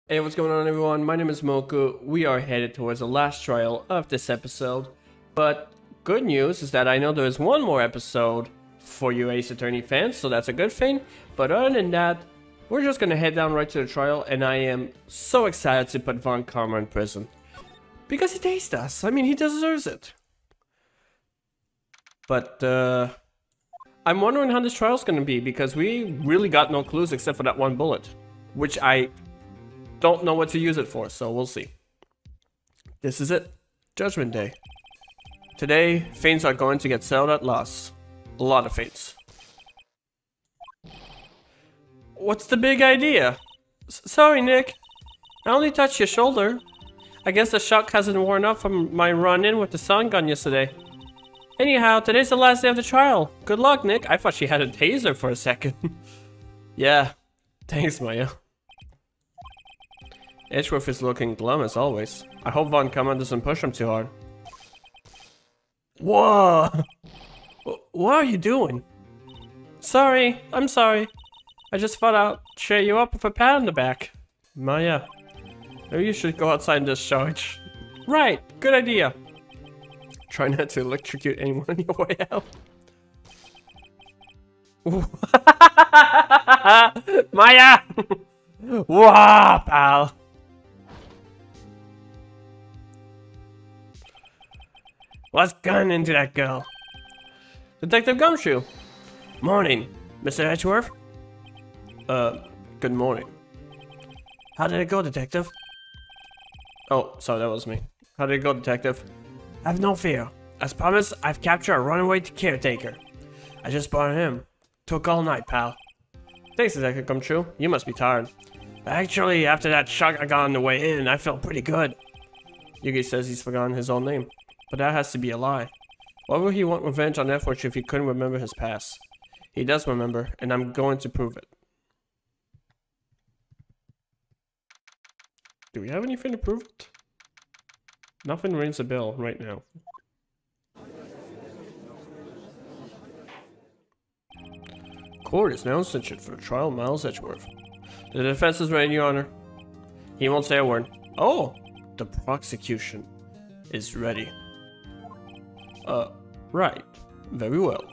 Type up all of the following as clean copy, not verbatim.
Hey, what's going on everyone? My name is Moku. We are headed towards the last trial of this episode. But good news is that I know there is one more episode for you Ace Attorney fans, so that's a good thing. But other than that, we're just gonna head down right to the trial, and I am so excited to put Von Karma in prison. Because he tased us. I mean, he deserves it. But, I'm wondering how this trial's gonna be, because we really got no clues except for that one bullet. Which I don't know what to use it for, so we'll see. This is it. Judgment Day. Today, faints are going to get settled at last. A lot of faints. What's the big idea? Sorry, Nick. I only touched your shoulder. I guess the shock hasn't worn off from my run-in with the sun gun yesterday. Anyhow, today's the last day of the trial. Good luck, Nick. I thought she had a taser for a second. Yeah. Thanks, Maya. Edgeworth is looking glum as always. I hope Von Karma doesn't push him too hard. Whoa! What are you doing? Sorry, I'm sorry. I just thought I'd cheer you up with a pat on the back. Maya, maybe you should go outside and discharge. Right, good idea. Try not to electrocute anyone on your way out. Maya! Whoa, pal! What's gone into that girl? Detective Gumshoe. Morning, Mr. Edgeworth. Good morning. How did it go, Detective? Oh, sorry, that was me. How did it go, Detective? Have no fear. As promised, I've captured a runaway caretaker. I just brought him. Took all night, pal. Thanks, Detective Gumshoe. You must be tired. Actually, after that shock I got on the way in, I felt pretty good. Yugi says he's forgotten his own name. But that has to be a lie. Why would he want revenge on Edgeworth if he couldn't remember his past? He does remember, and I'm going to prove it. Do we have anything to prove it? Nothing rings a bell right now. Court is now censured for the trial of Miles Edgeworth. The defense is ready, Your Honor. He won't say a word. Oh, the prosecution is ready. Right. Very well.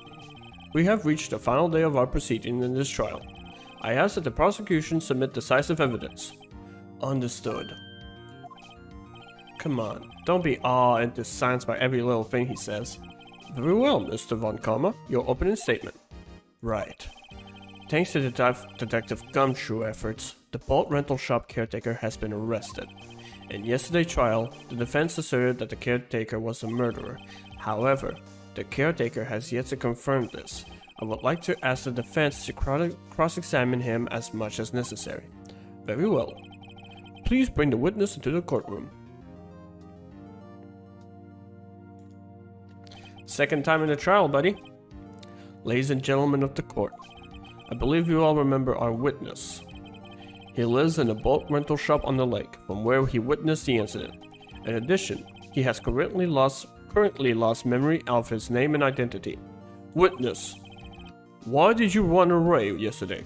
We have reached the final day of our proceeding in this trial. I ask that the prosecution submit decisive evidence. Understood. Come on, don't be awed into silence by every little thing he says. Very well, Mr. Von Karma, your opening statement. Right. Thanks to Detective Gumshoe efforts, the Bolt rental shop caretaker has been arrested. In yesterday's trial, the defense asserted that the caretaker was a murderer. However, the caretaker has yet to confirm this. I would like to ask the defense to cross-examine him as much as necessary. Very well. Please bring the witness into the courtroom. Second time in the trial, buddy. Ladies and gentlemen of the court, I believe you all remember our witness. He lives in a boat rental shop on the lake, from where he witnessed the incident. In addition, he has currently lost memory of his name and identity. Witness, why did you run away yesterday?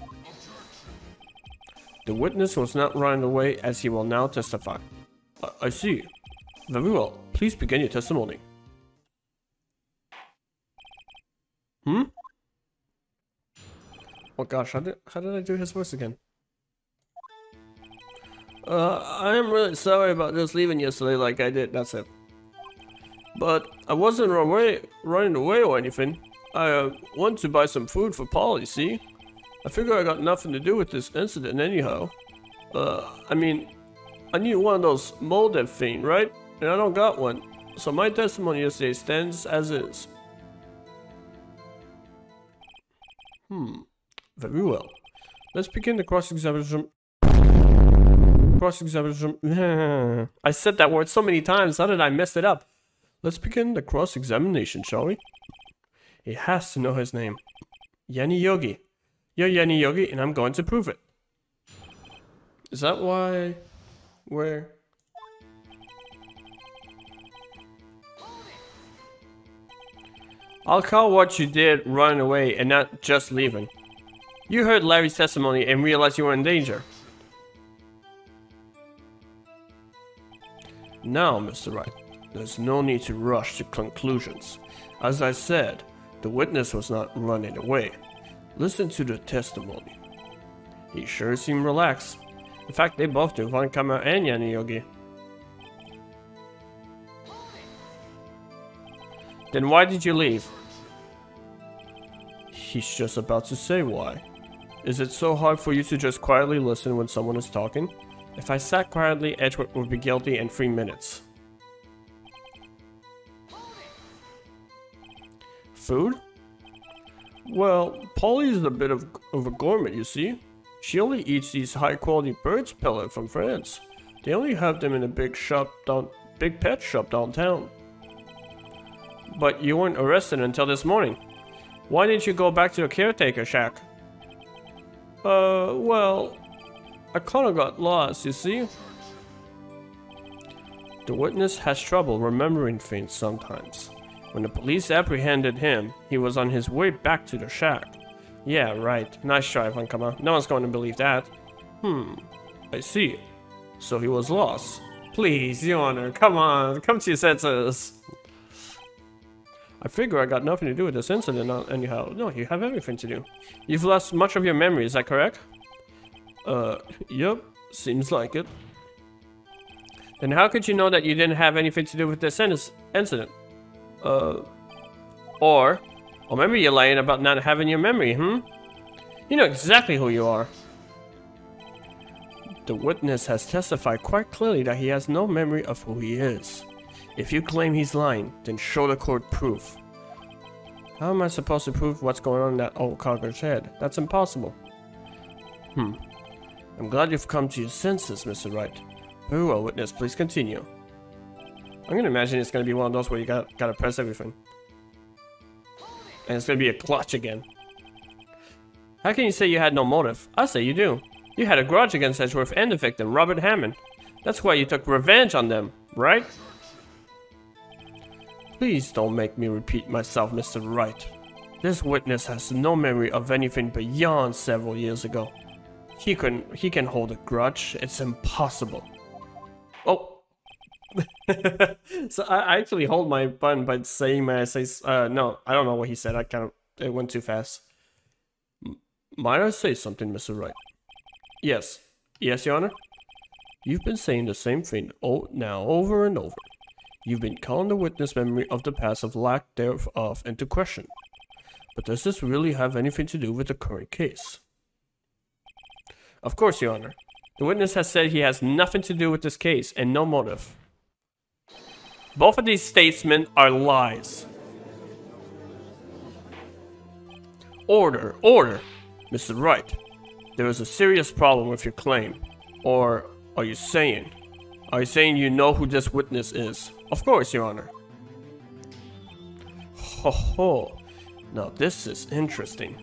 The witness was not running away, as he will now testify. I see. Very well. Please begin your testimony. Oh gosh, how did I do his voice again? I am really sorry about just leaving yesterday like I did, that's it. But I wasn't running away or anything. I went to buy some food for Polly, see? I figure I got nothing to do with this incident anyhow. I mean, I need one of those molded thing, right? And I don't got one. So my testimony yesterday stands as is. Very well. Let's begin the cross-examination. I said that word so many times, how did I mess it up? Let's begin the cross-examination, shall we? He has to know his name. Yanni Yogi. You're Yanni Yogi, and I'm going to prove it. Is that why? Where? I'll call what you did running away and not just leaving. You heard Larry's testimony and realized you were in danger. Now, Mr. Wright, there's no need to rush to conclusions. As I said, the witness was not running away. Listen to the testimony. He sure seemed relaxed. In fact, they both do, Von Karma and Yanni Yogi. Then why did you leave? He's just about to say why. Is it so hard for you to just quietly listen when someone is talking? If I sat quietly, Edgeworth would be guilty in 3 minutes. Food? Well, Polly is a bit of a gourmet, you see. She only eats these high-quality birds pellet from France. They only have them in a big pet shop downtown. But you weren't arrested until this morning. Why didn't you go back to the caretaker shack? Well, I kinda got lost, you see. The witness has trouble remembering things sometimes. When the police apprehended him, he was on his way back to the shack. Yeah, right. Nice try, Von Karma. No one's going to believe that. I see. So he was lost. Please, Your Honor, come on. Come to your senses. I figure I got nothing to do with this incident anyhow. No, you have everything to do. You've lost much of your memory, is that correct? Yep. Seems like it. Then how could you know that you didn't have anything to do with this incident? Or maybe you're lying about not having your memory, You know exactly who you are. The witness has testified quite clearly that he has no memory of who he is. If you claim he's lying, then show the court proof. How am I supposed to prove what's going on in that old cogger's head? That's impossible. I'm glad you've come to your senses, Mr. Wright. Very well, witness, please continue. I'm gonna imagine it's gonna be one of those where you gotta press everything. And it's gonna be a clutch again. How can you say you had no motive? I say you do. You had a grudge against Edgeworth and the victim, Robert Hammond. That's why you took revenge on them, right? Please don't make me repeat myself, Mr. Wright. This witness has no memory of anything beyond several years ago. He can hold a grudge. It's impossible. Oh. So I actually hold my button by saying when I say no, I don't know what he said. It went too fast. Might I say something, Mr. Wright? Yes. Yes, Your Honor? You've been saying the same thing now over and over. You've been calling the witness memory of the past of lack thereof into question. But does this really have anything to do with the current case? Of course, Your Honor. The witness has said he has nothing to do with this case and no motive. Both of these statements are lies. Order, order! Mr. Wright, there is a serious problem with your claim. Or are you saying you know who this witness is? Of course, Your Honor. Ho ho. Now this is interesting.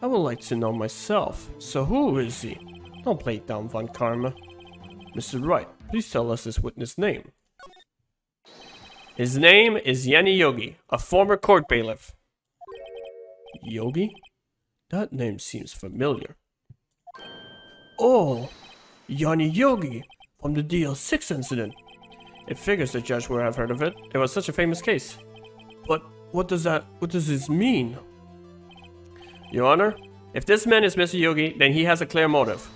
I would like to know myself. So who is he? Don't play it down, Von Karma. Mr. Wright, please tell us this witness' name. His name is Yanni Yogi, a former court bailiff. Yogi? That name seems familiar. Oh, Yanni Yogi from the DL6 incident. It figures the judge would have heard of it. It was such a famous case. But what does this mean? Your Honor, if this man is Mr. Yogi, then he has a clear motive.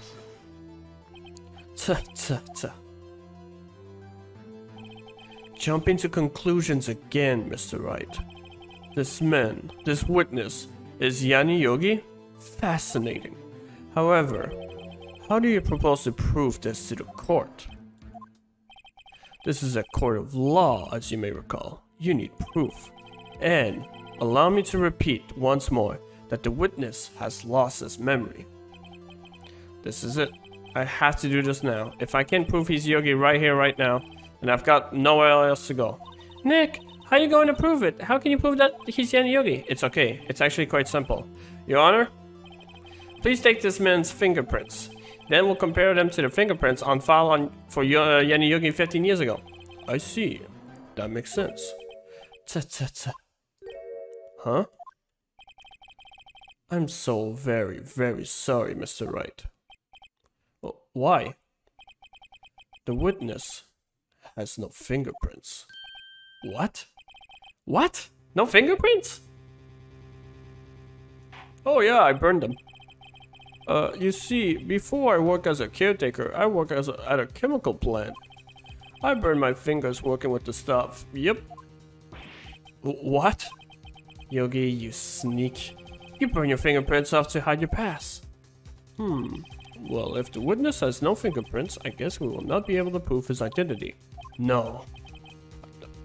Jumping to conclusions again, Mr. Wright. This man, this witness, is Yanni Yogi? Fascinating. However, how do you propose to prove this to the court? This is a court of law, as you may recall. You need proof. And allow me to repeat once more that the witness has lost his memory. This is it. I have to do this now. If I can't prove he's Yogi right here, right now, then I've got nowhere else to go. Nick, how are you going to prove it? How can you prove that he's Yanni Yogi? It's okay. It's actually quite simple. Your Honor, please take this man's fingerprints. Then we'll compare them to the fingerprints on file for Yanni Yogi 15 years ago. I see. That makes sense. Huh? I'm so very, very sorry, Mr. Wright. Well, why? The witness has no fingerprints. What? What? No fingerprints? Oh yeah, I burned them. You see, before I work as a caretaker, I work at a chemical plant. I burned my fingers working with the stuff. Yep. What? Yogi, you sneak. You burn your fingerprints off to hide your past. Well, if the witness has no fingerprints, I guess we will not be able to prove his identity. No.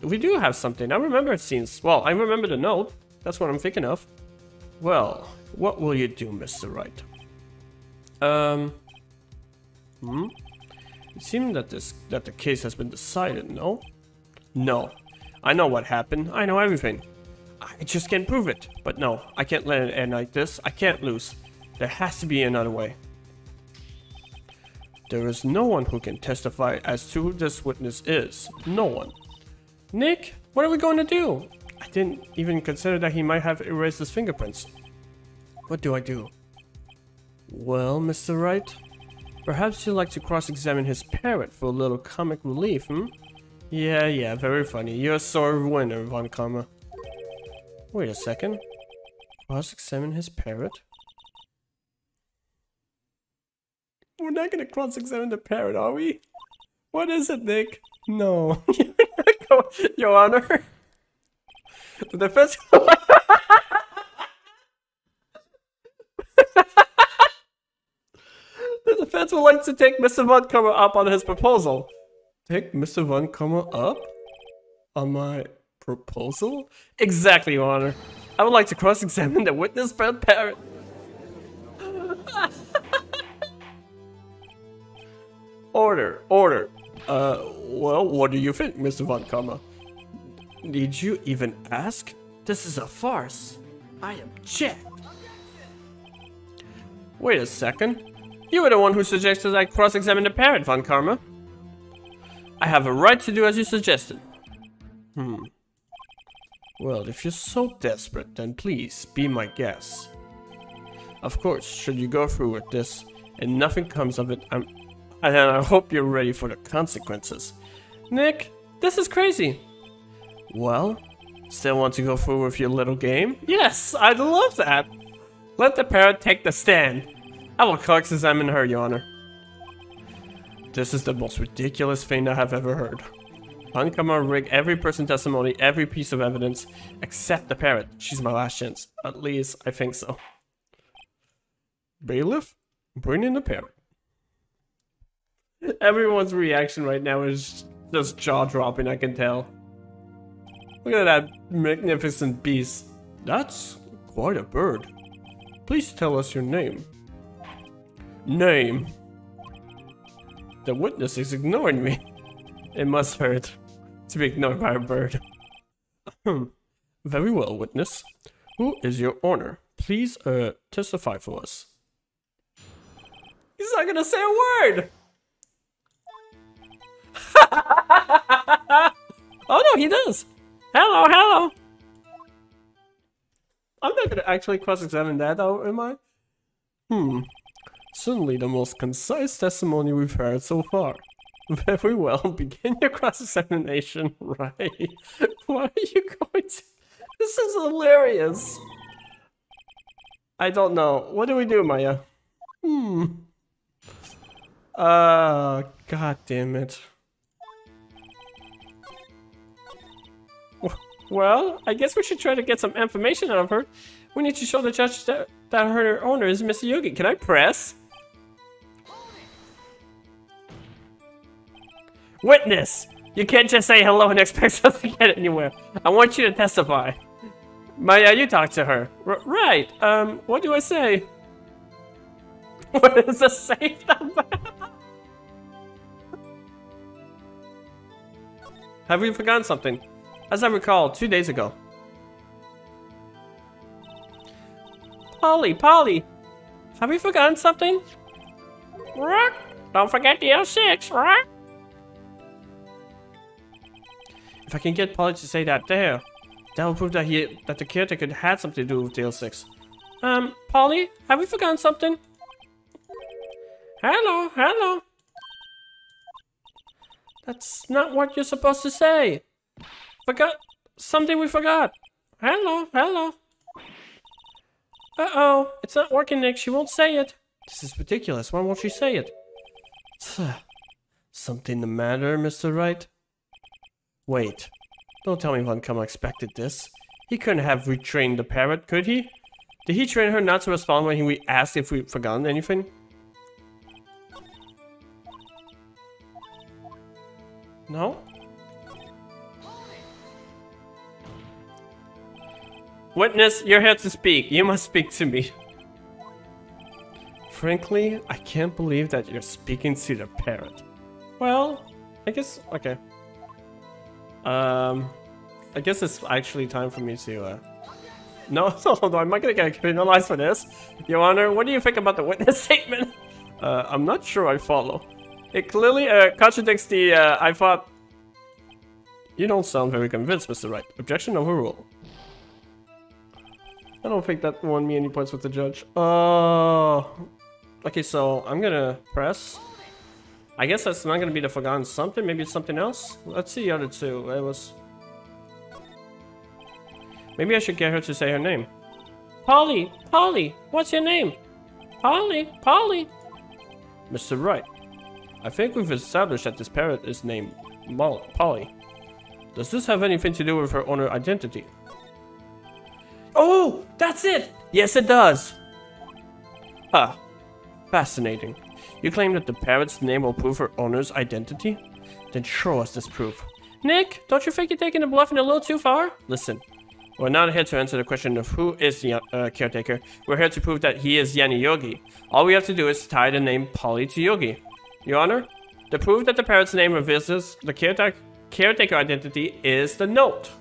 We do have something. I remember scenes. Well, I remember the note. That's what I'm thinking of. Well, what will you do, Mr. Wright? It seems that the case has been decided, no? No. I know what happened. I know everything. I just can't prove it. But no, I can't let it end like this. I can't lose. There has to be another way. There is no one who can testify as to who this witness is. No one. Nick, what are we going to do? I didn't even consider that he might have erased his fingerprints. What do I do? Well, Mr. Wright, perhaps you'd like to cross-examine his parrot for a little comic relief, Yeah, very funny. You're a sore winner, Von Karma. Wait a second. Cross-examine his parrot? We're not gonna cross-examine the parrot, are we? What is it, Nick? No. Your Honor. The defense... The defense would like to take Mr. Von Karma up on his proposal. Take Mr. Von Karma up? On my proposal? Exactly, Your Honor. I would like to cross-examine the witness parrot. Order. Well, what do you think, Mr. Von Karma? Did you even ask? This is a farce. I object. Wait a second. You were the one who suggested I cross-examine the parrot, Von Karma. I have a right to do as you suggested. Well, if you're so desperate, then please be my guest. Of course, should you go through with this and nothing comes of it, I hope you're ready for the consequences. Nick, this is crazy. Well, still want to go through with your little game? Yes, I'd love that. Let the parrot take the stand. I will cross-examine her, Your Honor. This is the most ridiculous thing I have ever heard. Von Karma rig every person's testimony, every piece of evidence, except the parrot. She's my last chance. At least, I think so. Bailiff, bring in the parrot. Everyone's reaction right now is just jaw-dropping, I can tell. Look at that magnificent beast. That's quite a bird. Please tell us your name. Name. The witness is ignoring me. It must hurt to be ignored by a bird. Very well, witness. Who is your honor? Please, testify for us. He's not gonna say a word! Oh no, he does! Hello! I'm not gonna actually cross-examine that, though, am I? Certainly the most concise testimony we've heard so far. Very well, begin your cross-examination, right? Why are you going to... This is hilarious! I don't know. What do we do, Maya? God damn it. Well, I guess we should try to get some information out of her. We need to show the judge that her owner is Mr. Yogi. Can I press? Witness! You can't just say hello and expect us to get anywhere. I want you to testify. Maya, you talk to her. Right. What do I say? What is the safe number? Have we forgotten something? As I recall, 2 days ago. Polly! Have we forgotten something? Don't forget the L6, right? If I can get Polly to say that there, that will prove that the caretaker had something to do with the L6. Polly, have we forgotten something? Hello. That's not what you're supposed to say. Forgot something we forgot. Hello, hello. Uh-oh, it's not working, Nick. She won't say it. This is ridiculous. Why won't she say it? Something the matter, Mr. Wright? Wait. Don't tell me Von Kummer expected this. He couldn't have retrained the parrot, could he? Did he train her not to respond when we asked if we'd forgotten anything? No? Witness, you're here to speak. You must speak to me. Frankly, I can't believe that you're speaking to the parrot. Well, I guess, okay. I guess it's actually time for me to, no, hold on, am I gonna get penalized for this? Your Honor, what do you think about the witness statement? I'm not sure I follow. It clearly, contradicts the, I thought... You don't sound very convinced, Mr. Wright. Objection overruled. I don't think that won me any points with the judge. Okay, so I'm gonna press. I guess that's not gonna be the forgotten something. Maybe it's something else. Let's see the other two. It was. Maybe I should get her to say her name. Polly, Polly, what's your name? Polly, Polly. Mr. Wright, I think we've established that this parrot is named Polly. Does this have anything to do with her owner identity? Oh, that's it! Yes, it does! Ah, fascinating. You claim that the parrot's name will prove her owner's identity? Then show us this proof. Nick, don't you think you're taking the bluffing a little too far? Listen, we're not here to answer the question of who is the caretaker. We're here to prove that he is Yanni Yogi. All we have to do is tie the name Polly to Yogi. Your Honor, the proof that the parrot's name reveals the caretaker identity is the note.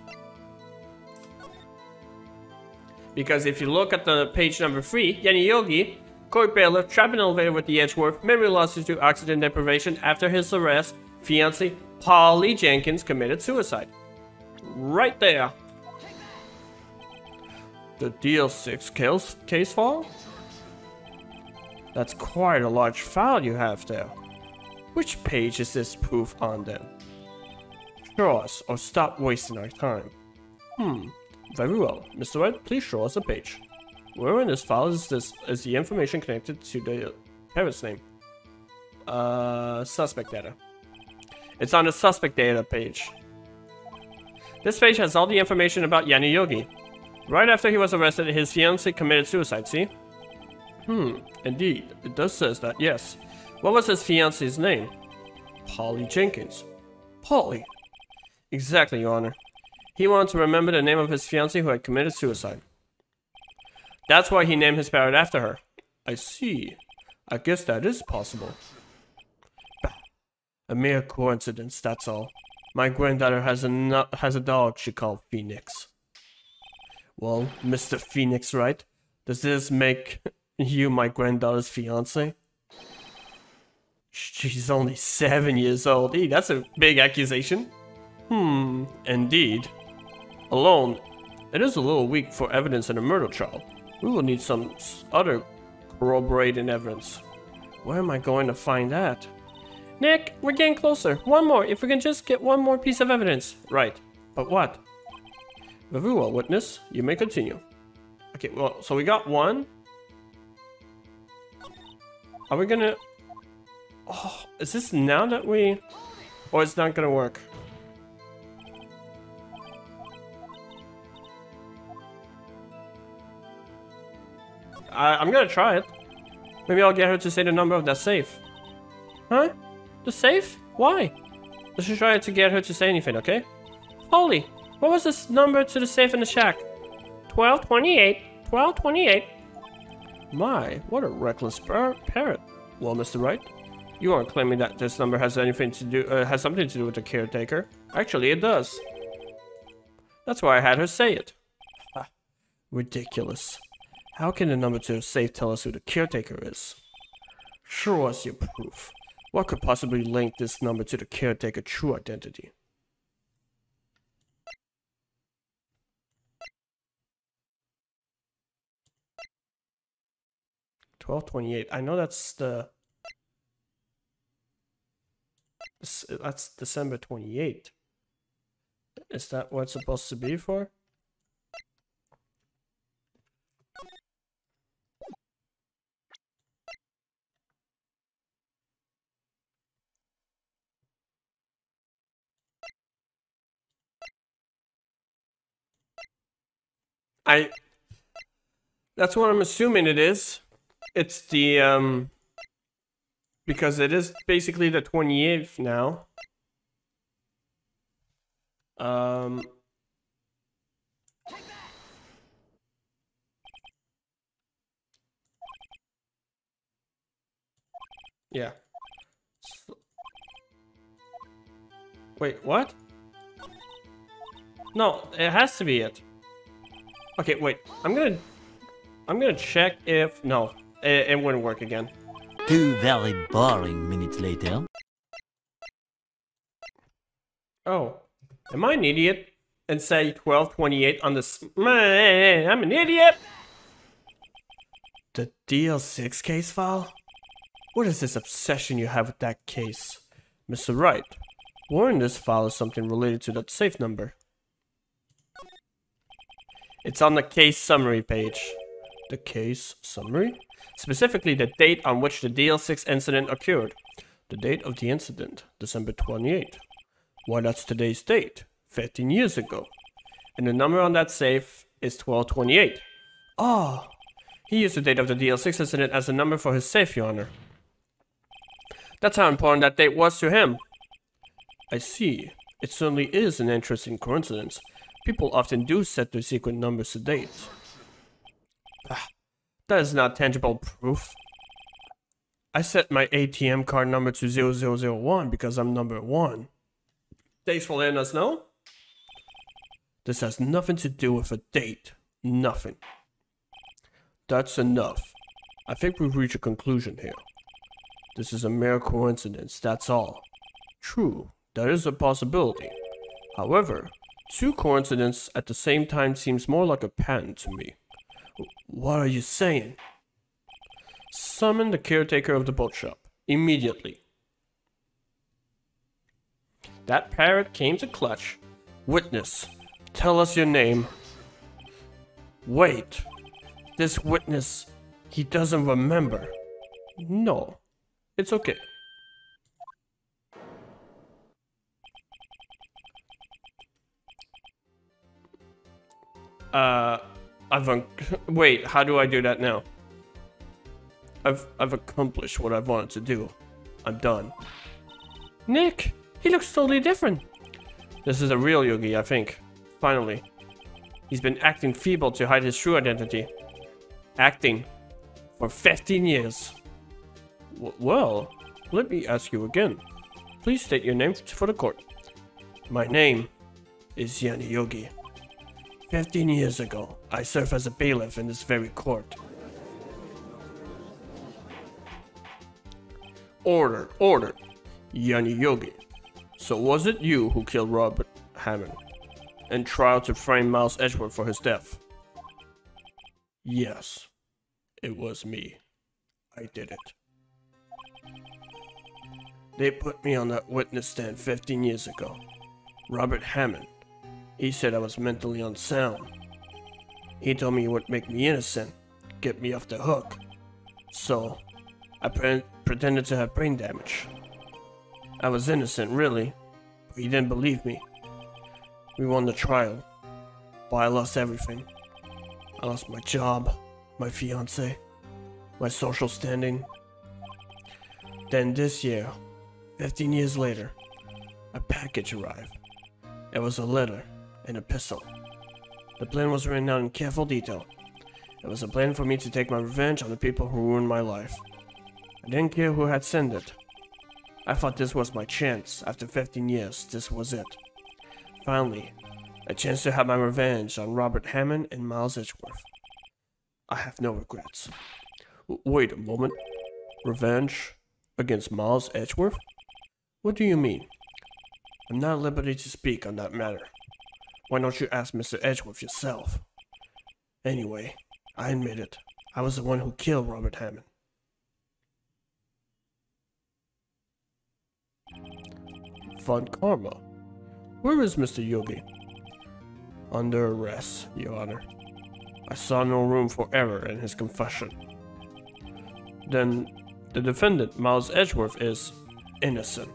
Because if you look at the page number 3, Yanni Yogi, court bailiff, trapped in an elevator with the Edgeworth, memory loss due to oxygen deprivation after his arrest, fiancée Polly Jenkins committed suicide. Right there. The DL6 case file? That's quite a large file you have there. Which page is this proof on then? Show us, or stop wasting our time. Very well. Mr. Wright, please show us a page. Where in this file is the information connected to the parrot's name? Suspect data. It's on the suspect data page. This page has all the information about Yanni Yogi. Right after he was arrested, his fiancée committed suicide, see? Indeed. It does says that, yes. What was his fiancée's name? Polly Jenkins. Polly. Exactly, Your Honor. He wanted to remember the name of his fiancée who had committed suicide. That's why he named his parrot after her. I see. I guess that is possible. Bah. A mere coincidence, that's all. My granddaughter has a dog she called Phoenix. Well, Mr. Phoenix Wright, does this make you my granddaughter's fiancé? She's only 7 years old. Hey, that's a big accusation. Indeed. Alone, it is a little weak for evidence in a murder trial. We will need some other corroborating evidence. Where am I going to find that? Nick, we're getting closer. One more, if we can just get one more piece of evidence. Right, but what? Very well, witness. You may continue. Okay, well, so we got one. Are we gonna... Oh, is this now that we... Or it's not gonna work? I'm gonna try it. Maybe I'll get her to say the number of that safe. Huh? The safe? Why? Let's just try to get her to say anything, okay? Polly, what was this number to the safe in the shack? 1228. 1228. My, what a reckless parrot. Well, Mr. Wright, you aren't claiming that this number has anything to do, has something to do with the caretaker. Actually, it does. That's why I had her say it. Ha, ridiculous. How can the number to the safe tell us who the caretaker is? Show us your proof. What could possibly link this number to the caretaker's true identity? $12.28. I know that's the... That's December 28th. Is that what it's supposed to be for? That's what I'm assuming it is. It's the, because it is basically the 28th now. Yeah. Wait, what? No, it has to be it. Okay, wait. I'm gonna check if no, it wouldn't work again. 2 very boring minutes later. Oh, am I an idiot? And say 1228 on the. I'm an idiot. The DL6 case file? What is this obsession you have with that case, Mr. Wright? Where in this file is something related to that safe number? It's on the case summary page. The case summary? Specifically the date on which the DL6 incident occurred. The date of the incident, December 28th. Why, that's today's date, 15 years ago. And the number on that safe is 1228. Ah, he used the date of the DL6 incident as a number for his safe, Your Honor. That's how important that date was to him. I see. It certainly is an interesting coincidence. People often do set their secret numbers to dates. That is not tangible proof. I set my ATM card number to 0001 because I'm number 1. Thanks for letting us know. This has nothing to do with a date. Nothing. That's enough. I think we've reached a conclusion here. This is a mere coincidence, that's all. True, there is a possibility. However, 2 coincidences at the same time seems more like a pattern to me. What are you saying? Summon the caretaker of the boat shop. Immediately. That parrot came to clutch. Witness, tell us your name. Wait. This witness, he doesn't remember. No, it's okay. Wait, how do I do that now? I've accomplished what I've wanted to do. I'm done. Nick, he looks totally different. This is a real Yogi, I think. Finally. He's been acting feeble to hide his true identity. Acting. For 15 years. Well, let me ask you again. Please state your name for the court. My name is Yanni Yogi. 15 years ago, I served as a bailiff in this very court. Order, order. Yanni Yogi. So was it you who killed Robert Hammond and tried to frame Miles Edgeworth for his death? Yes, it was me. I did it. They put me on that witness stand 15 years ago. Robert Hammond. He said I was mentally unsound. He told me it would make me innocent, get me off the hook. So, I pretended to have brain damage. I was innocent, really, but he didn't believe me. We won the trial, but I lost everything. I lost my job, my fiancé, my social standing. Then this year, 15 years later, a package arrived. It was a letter and a pistol. The plan was written out in careful detail. It was a plan for me to take my revenge on the people who ruined my life. I didn't care who had sent it. I thought this was my chance. After 15 years, this was it. Finally, a chance to have my revenge on Robert Hammond and Miles Edgeworth. I have no regrets. Wait a moment. Revenge against Miles Edgeworth? What do you mean? I'm not at liberty to speak on that matter. Why don't you ask Mr. Edgeworth yourself? Anyway, I admit it. I was the one who killed Robert Hammond. Von Karma. Where is Mr. Yogi? Under arrest, Your Honor. I saw no room for error in his confession. Then, the defendant, Miles Edgeworth, is innocent.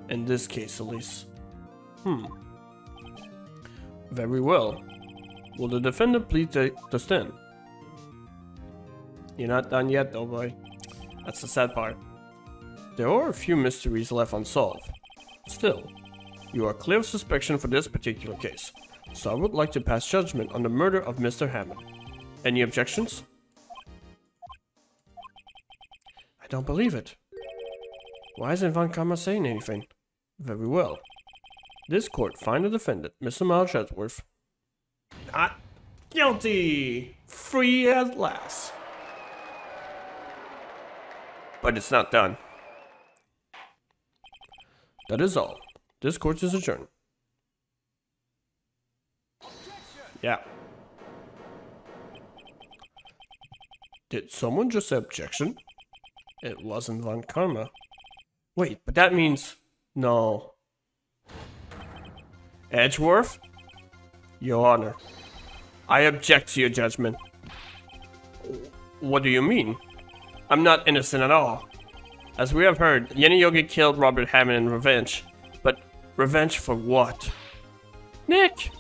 In this case, at least. Very well. Will the defendant please take the stand? You're not done yet, though, boy. That's the sad part. There are a few mysteries left unsolved. Still, you are clear of suspicion for this particular case, so I would like to pass judgment on the murder of Mr. Hammond. Any objections? I don't believe it. Why isn't Von Karma saying anything? Very well. This court find the defendant, Mr. Miles Edgeworth, not guilty! Free at last. But it's not done. That is all. This court is adjourned. Yeah. Did someone just say objection? It wasn't Von Karma. Wait, but that means... No. Edgeworth? Your Honor, I object to your judgment. What do you mean? I'm not innocent at all. As we have heard, Yenny Yogi killed Robert Hammond in revenge. But revenge for what? Nick!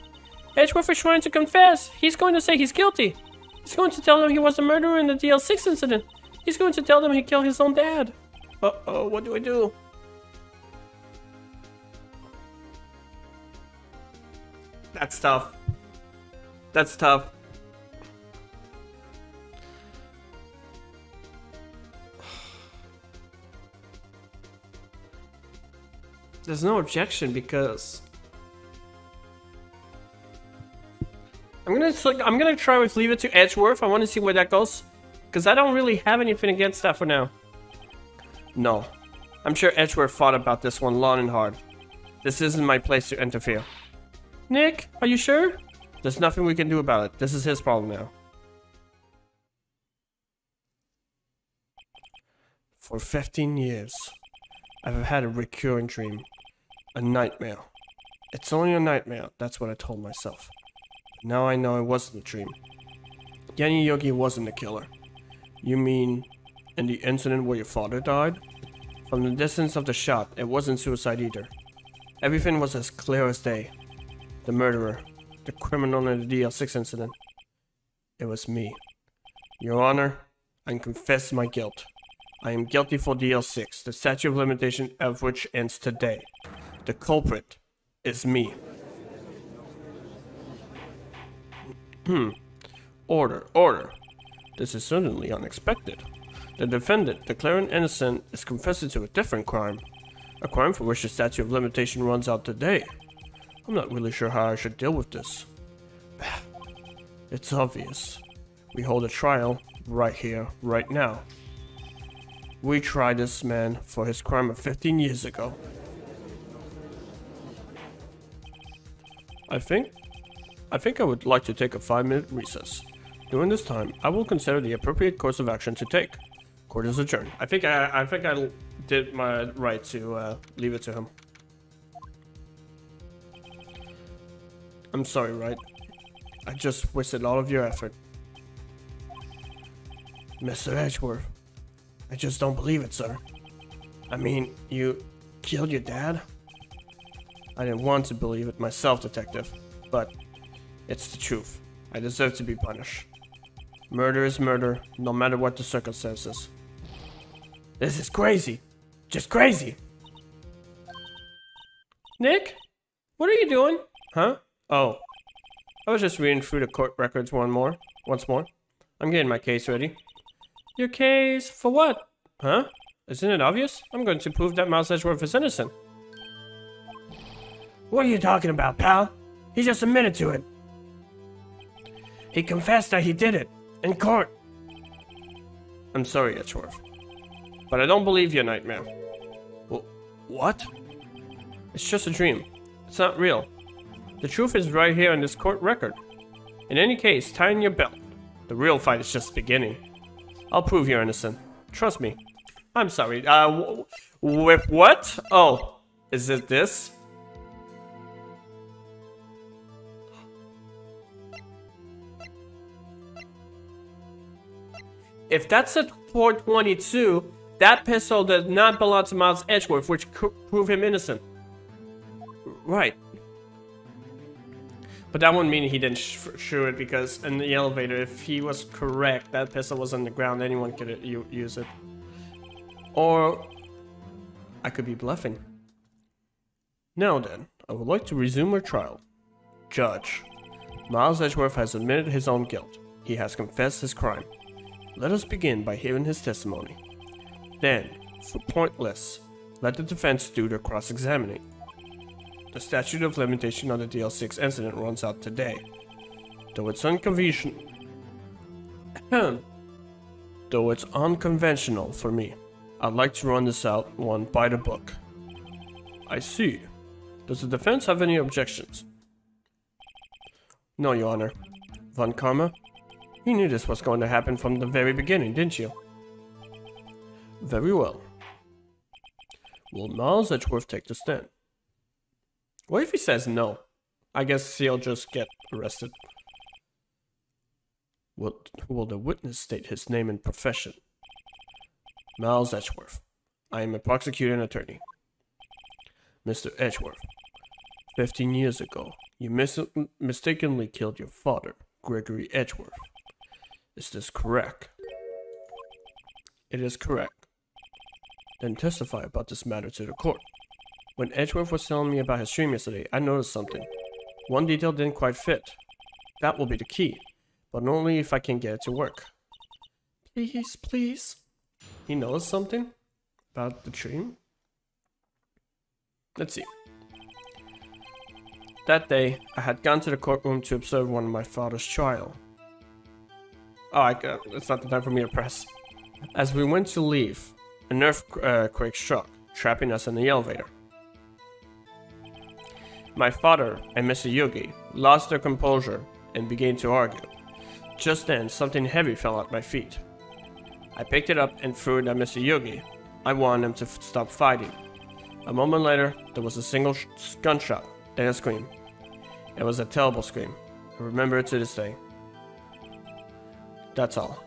Edgeworth is trying to confess. He's going to say he's guilty. He's going to tell them he was the murderer in the DL6 incident. He's going to tell them he killed his own dad. Uh-oh, what do I do? That's tough. That's tough. There's no objection because I'm gonna try with leave it to Edgeworth. I want to see where that goes because I don't really have anything against that for now. No, I'm sure Edgeworth thought about this one long and hard. This isn't my place to interfere. Nick, are you sure? There's nothing we can do about it. This is his problem now. For 15 years, I've had a recurring dream. A nightmare. It's only a nightmare, that's what I told myself. Now I know it wasn't a dream. Yenny Yogi wasn't the killer. You mean, in the incident where your father died? From the distance of the shot, it wasn't suicide either. Everything was as clear as day. The murderer, the criminal in the DL6 incident. It was me. Your Honor, I confess my guilt. I am guilty for DL6, the statute of limitation of which ends today. The culprit is me. Order, order. This is certainly unexpected. The defendant, declaring innocent, is confessing to a different crime. A crime for which the statute of limitation runs out today. I'm not really sure how I should deal with this. It's obvious. We hold a trial right here, right now. We tried this man for his crime of 15 years ago. I think I would like to take a 5-minute recess. During this time, I will consider the appropriate course of action to take. Court is adjourned. I think I did my right to leave it to him. I'm sorry, Wright. I just wasted all of your effort. Mr. Edgeworth, I just don't believe it, sir. I mean, you killed your dad? I didn't want to believe it myself, Detective, but it's the truth. I deserve to be punished. Murder is murder, no matter what the circumstances. This is crazy. Just crazy. Nick? What are you doing? Huh? Oh. I was just reading through the court records once more. I'm getting my case ready. Your case for what? Huh? Isn't it obvious? I'm going to prove that Miles Edgeworth is innocent. What are you talking about, pal? He just admitted to it. He confessed that he did it. In court. I'm sorry, Edgeworth. But I don't believe your nightmare. What? It's just a dream. It's not real. The truth is right here in this court record. In any case, tie in your belt. The real fight is just beginning. I'll prove you're innocent. Trust me. I'm sorry. With what? Oh. Is it this? If that's a 422, that pistol does not belong to Miles Edgeworth, which could prove him innocent. Right. But that wouldn't mean he didn't shoot it, because in the elevator, if he was correct, that pistol was on the ground, anyone could use it. Or I could be bluffing. Now then, I would like to resume our trial. Judge, Miles Edgeworth has admitted his own guilt. He has confessed his crime. Let us begin by hearing his testimony. Then, for pointless, let the defense do their cross-examining. The statute of limitation on the DL6 incident runs out today. Though it's unconventional for me, I'd like to run this out one by the book. I see. Does the defense have any objections? No, Your Honor. Von Karma? You knew this was going to happen from the very beginning, didn't you? Very well. Will Miles Edgeworth take the stand? What if he says no? I guess he'll just get arrested. Will the witness state his name and profession? Miles Edgeworth. I am a prosecuting attorney. Mr. Edgeworth, 15 years ago, you mistakenly killed your father, Gregory Edgeworth. Is this correct? It is correct. Then testify about this matter to the court. When Edgeworth was telling me about his dream yesterday, I noticed something. One detail didn't quite fit. That will be the key, but only if I can get it to work. Please, please. He knows something about the dream? Let's see. That day, I had gone to the courtroom to observe one of my father's trial. Oh, it's not the time for me to press. As we went to leave, an earthquake struck, trapping us in the elevator. My father and Mr. Yogi lost their composure and began to argue. Just then, something heavy fell at my feet. I picked it up and threw it at Mr. Yogi. I wanted him to stop fighting. A moment later, there was a single gunshot, then a scream. It was a terrible scream. I remember it to this day. That's all.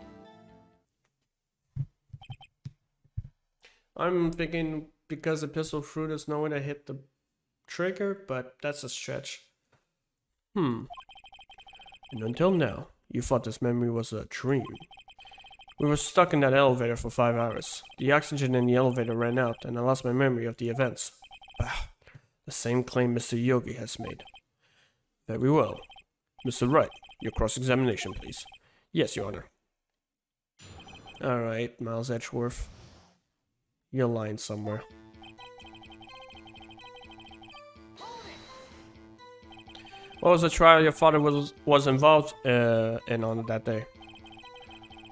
I'm thinking because the pistol threw, there's no way to hit the trigger, but that's a stretch. And until now, you thought this memory was a dream. We were stuck in that elevator for 5 hours. The oxygen in the elevator ran out, and I lost my memory of the events. The same claim Mr. Yogi has made. Very well. Mr. Wright, your cross-examination, please. Yes, Your Honor. Alright, Miles Edgeworth. You're lying somewhere. What was the trial your father was involved in on that day?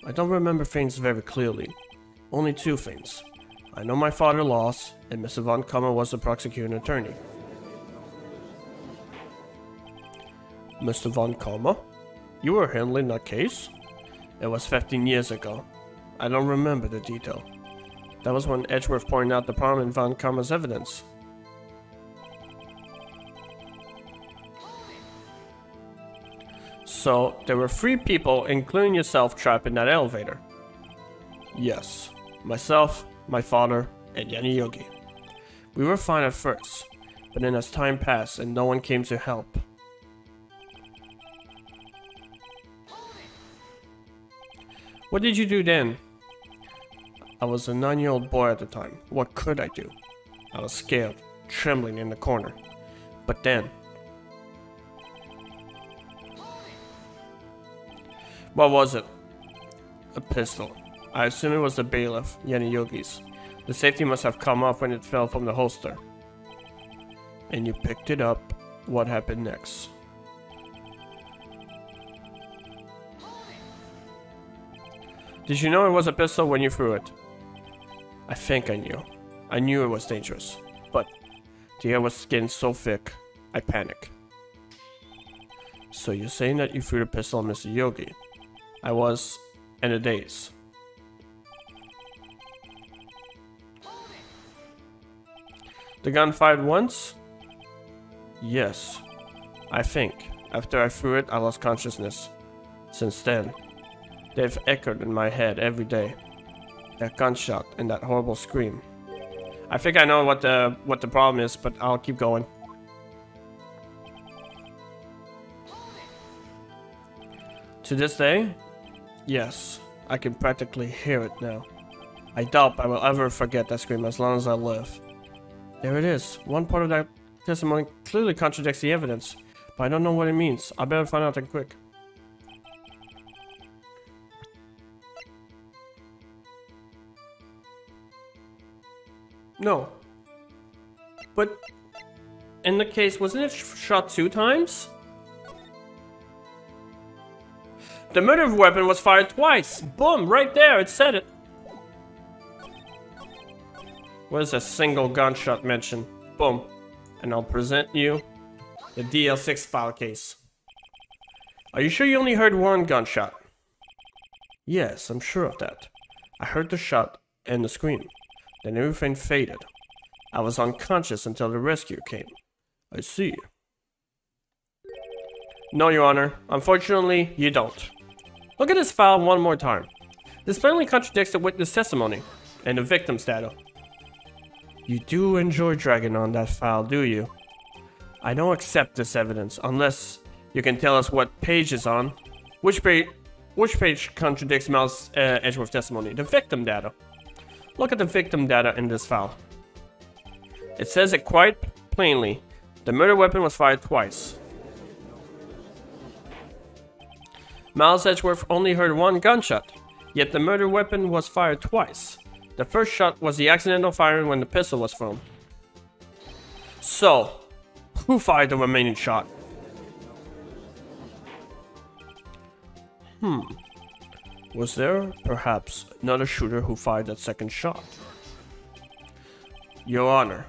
I don't remember things very clearly. Only 2 things. I know my father lost, and Mr. Von Kammer was the prosecuting attorney. Mr. Von Kammer? You were handling that case? It was 15 years ago. I don't remember the detail. That was when Edgeworth pointed out the problem in Von Kammer's evidence. So, there were 3 people, including yourself, trapped in that elevator. Yes. Myself, my father, and Yanni Yogi. We were fine at first, but then as time passed and no one came to help. What did you do then? I was a 9-year-old boy at the time. What could I do? I was scared, trembling in the corner. But then... What was it? A pistol. I assume it was the bailiff, Yanni Yogi's. The safety must have come off when it fell from the holster. And you picked it up. What happened next? Did you know it was a pistol when you threw it? I think I knew. I knew it was dangerous. But the air was getting so thick, I panicked. So you're saying that you threw the pistol at Mr. Yogi? I was in a daze. The gun fired once? Yes. I think. After I threw it, I lost consciousness. Since then, they've echoed in my head every day. That gunshot and that horrible scream. I think I know what the problem is, but I'll keep going. To this day, yes, I can practically hear it now. I doubt I will ever forget that scream as long as I live. There it is. One part of that testimony clearly contradicts the evidence, but I don't know what it means. I better find out that quick. No. But in the case, wasn't it shot 2 times? The murder weapon was fired twice. Boom, right there, it said it. Where's a single gunshot mentioned? Boom. And I'll present you the DL6 file case. Are you sure you only heard one gunshot? Yes, I'm sure of that. I heard the shot and the scream. Then everything faded. I was unconscious until the rescue came. I see. No, Your Honor. Unfortunately, you don't. Look at this file one more time. This plainly contradicts the witness testimony and the victim's data. You do enjoy dragging on that file, do you? I don't accept this evidence unless you can tell us what page it's on. Which page contradicts Mal's Edgeworth testimony? The victim data. Look at the victim data in this file. It says it quite plainly. The murder weapon was fired twice. Miles Edgeworth only heard one gunshot, yet the murder weapon was fired twice. The first shot was the accidental firing when the pistol was thrown. So, who fired the remaining shot? Was there, perhaps, another shooter who fired that second shot? Your Honor,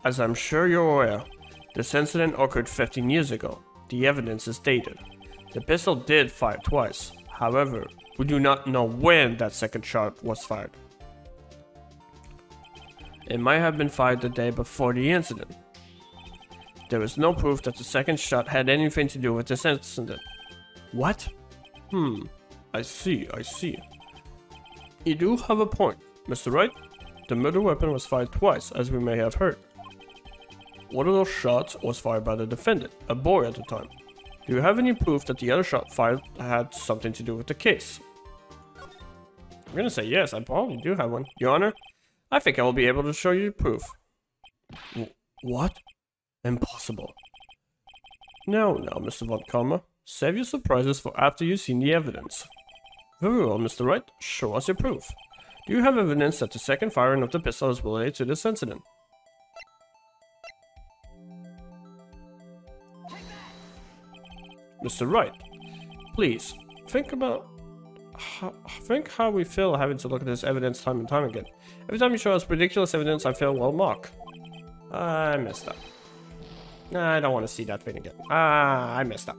as I'm sure you're aware, this incident occurred 15 years ago. The evidence is dated. The pistol did fire twice. However, we do not know when that second shot was fired. It might have been fired the day before the incident. There is no proof that the second shot had anything to do with this incident. What? I see. You do have a point, Mr. Wright. The murder weapon was fired twice, as we may have heard. One of those shots was fired by the defendant, a boy at the time. Do you have any proof that the other shot fired had something to do with the case? I'm gonna say yes, I probably do have one. Your Honor, I think I will be able to show you proof. What? Impossible. No, Mr. Von Karma. Save your surprises for after you've seen the evidence. Very well, Mr. Wright. Show us your proof. Do you have evidence that the second firing of the pistol is related to this incident? Mr. Wright, please, think how we feel having to look at this evidence time and time again. Every time you show us ridiculous evidence, I feel, well, Mark, I messed up. I don't want to see that thing again. I messed up.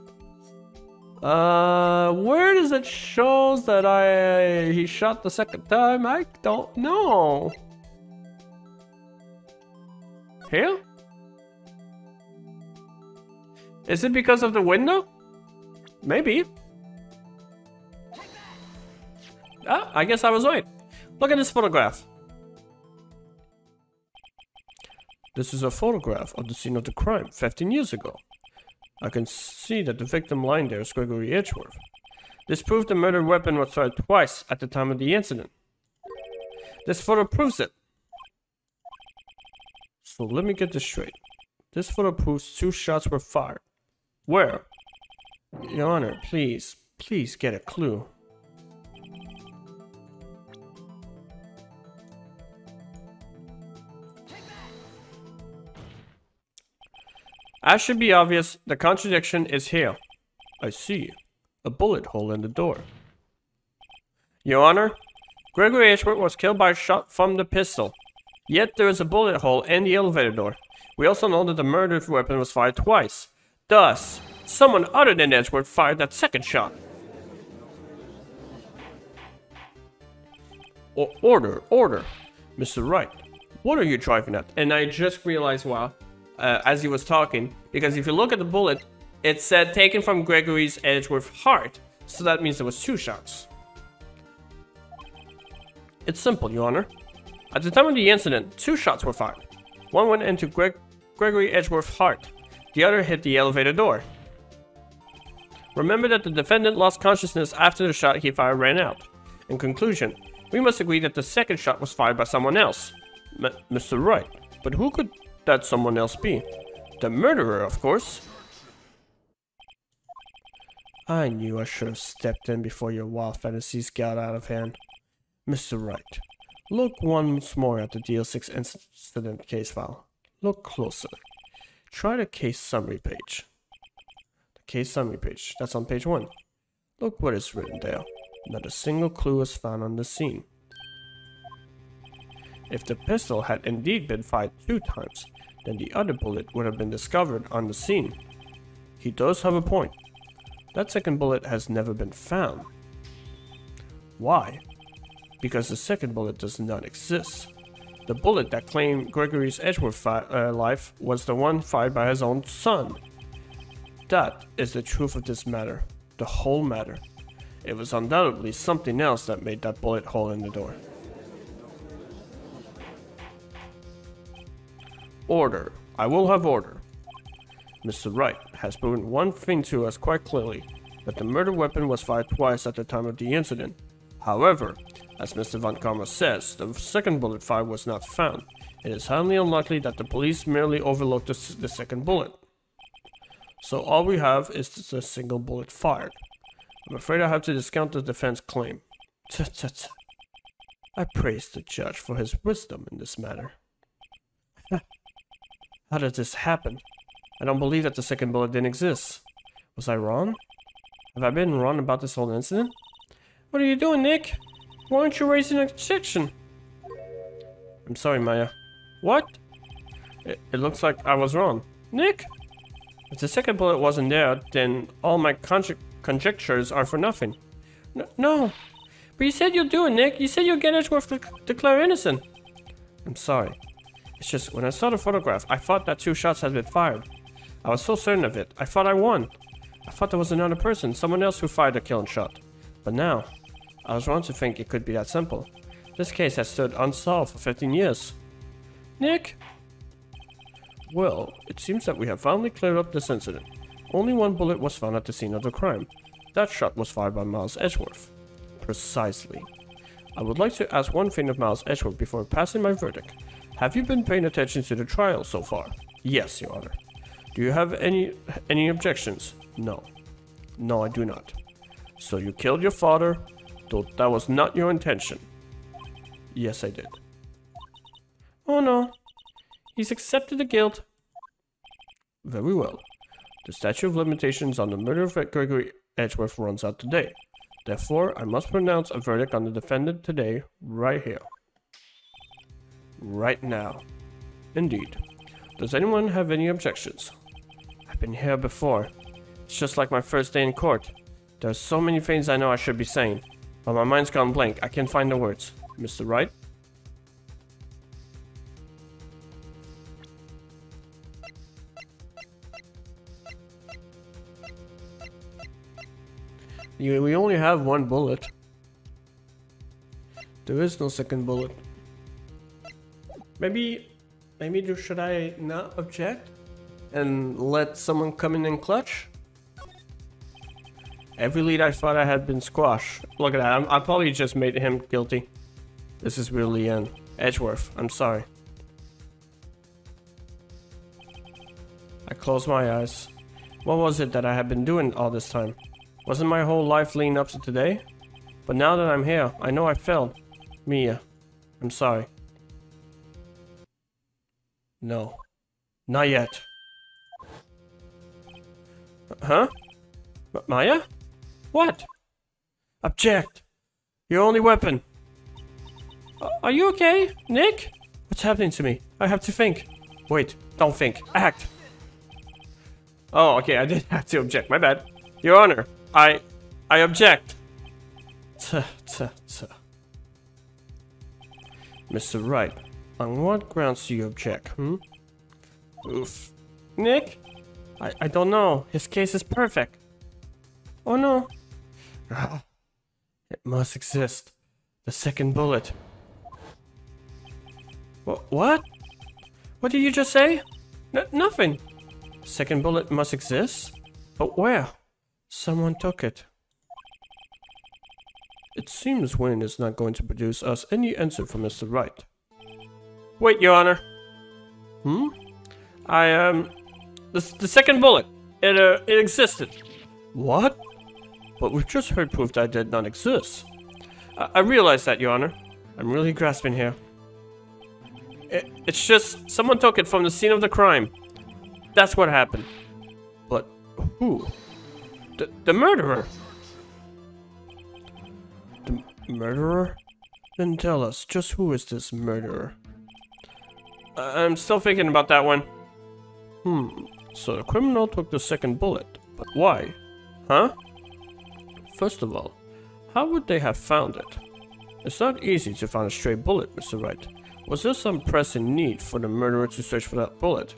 Where does it show that he shot the second time? I don't know. Here? Is it because of the window? Maybe. I guess I was right. Look at this photograph. This is a photograph of the scene of the crime 15 years ago. I can see that the victim lying there is Gregory Edgeworth. This proves the murder weapon was fired twice at the time of the incident. This photo proves it. So let me get this straight. This photo proves 2 shots were fired. Where? Your Honor, please get a clue. As should be obvious, the contradiction is here. I see. A bullet hole in the door. Your Honor, Gregory Edgeworth was killed by a shot from the pistol. Yet there is a bullet hole in the elevator door. We also know that the murder weapon was fired twice. Thus, someone other than Edgeworth fired that second shot. Order. Mr. Wright, What are you driving at? And I just realized, wow, as he was talking, because if you look at the bullet, it said taken from Gregory's Edgeworth heart. So that means there was 2 shots. It's simple, Your Honor. At the time of the incident, 2 shots were fired. One went into Gregory Edgeworth's heart. The other hit the elevator door. Remember that the defendant lost consciousness after the shot he fired ran out. In conclusion, we must agree that the second shot was fired by someone else. Mr. Wright. But who could that someone else be? The murderer, of course. I knew I should have stepped in before your wild fantasies got out of hand. Mr. Wright, look once more at the DL6 incident case file. Look closer. Try the case summary page. The case summary page, that's on page 1. Look what is written there. Not a single clue was found on the scene. If the pistol had indeed been fired 2 times, then the other bullet would have been discovered on the scene. He does have a point. That second bullet has never been found. Why? Because the second bullet does not exist. The bullet that claimed Gregory's Edgeworth life was the one fired by his own son. That is the truth of this matter. The whole matter. It was undoubtedly something else that made that bullet hole in the door. Order. I will have order. Mr. Wright has proven one thing to us quite clearly, that the murder weapon was fired twice at the time of the incident. However, as Mr. Von Karma says, the second bullet fired was not found. It is highly unlikely that the police merely overlooked the second bullet. So all we have is the single bullet fired. I'm afraid I have to discount the defense claim. Tut. I praise the judge for his wisdom in this matter. How did this happen? I don't believe that the second bullet didn't exist. Was I wrong? Have I been wrong about this whole incident? What are you doing, Nick? Why aren't you raising an objection? I'm sorry, Maya. What? It looks like I was wrong. Nick? If the second bullet wasn't there, then all my conjectures are for nothing. No. But you said you'll do it, Nick. You said you'll get Edgeworth to declare innocent. I'm sorry. It's just, when I saw the photograph, I thought that 2 shots had been fired. I was so certain of it. I thought I won. I thought there was another person, someone else who fired the killing shot. But now, I was wrong to think it could be that simple. This case has stood unsolved for 15 years. Nick? Well, it seems that we have finally cleared up this incident. Only 1 bullet was found at the scene of the crime. That shot was fired by Miles Edgeworth. Precisely. I would like to ask one thing of Miles Edgeworth before passing my verdict. Have you been paying attention to the trial so far? Yes, Your Honor. Do you have any objections? No. No, I do not. So you killed your father, though that was not your intention? Yes, I did. Oh no. He's accepted the guilt. Very well. The statute of limitations on the murder of Gregory Edgeworth runs out today. Therefore, I must pronounce a verdict on the defendant today, right here. Right now. Indeed. Does anyone have any objections? I've been here before. It's just like my first day in court. There are so many things I know I should be saying, but my mind's gone blank. I can't find the words. Mr. Wright? We only have 1 bullet. There is no second bullet. Maybe should I not object and let someone come in and clutch? Every lead I thought I had been squashed. Look at that, I probably just made him guilty. This is really Edgeworth, I'm sorry. I closed my eyes. What was it that I had been doing all this time? Wasn't my whole life leading up to today? But now that I'm here, I know I failed. Mia, I'm sorry. No. Not yet. Huh? Maya? What? Object! Your only weapon! Are you okay, Nick? What's happening to me? I have to think. Wait, don't think. Act! Oh, okay, I did have to object. My bad. Your Honor, I object. Mr. Wright, On what grounds do you object, Oof. Nick? I don't know. His case is perfect. Oh no. It must exist. The second bullet. What? What did you just say? Nothing. Second bullet must exist? But where? Someone took it. It seems Wayne is not going to produce us any answer from Mr. Wright. Wait, Your Honor. The second bullet. It existed. What? But we've just heard proof that it did not exist. I realize that, Your Honor. I'm really grasping here. It's just someone took it from the scene of the crime. That's what happened. But who? The murderer. The murderer? Then tell us, just who is this murderer? I'm still thinking about that one. So the criminal took the second bullet, but why? Huh? First of all, how would they have found it? It's not easy to find a stray bullet, Mr. Wright. Was there some pressing need for the murderer to search for that bullet?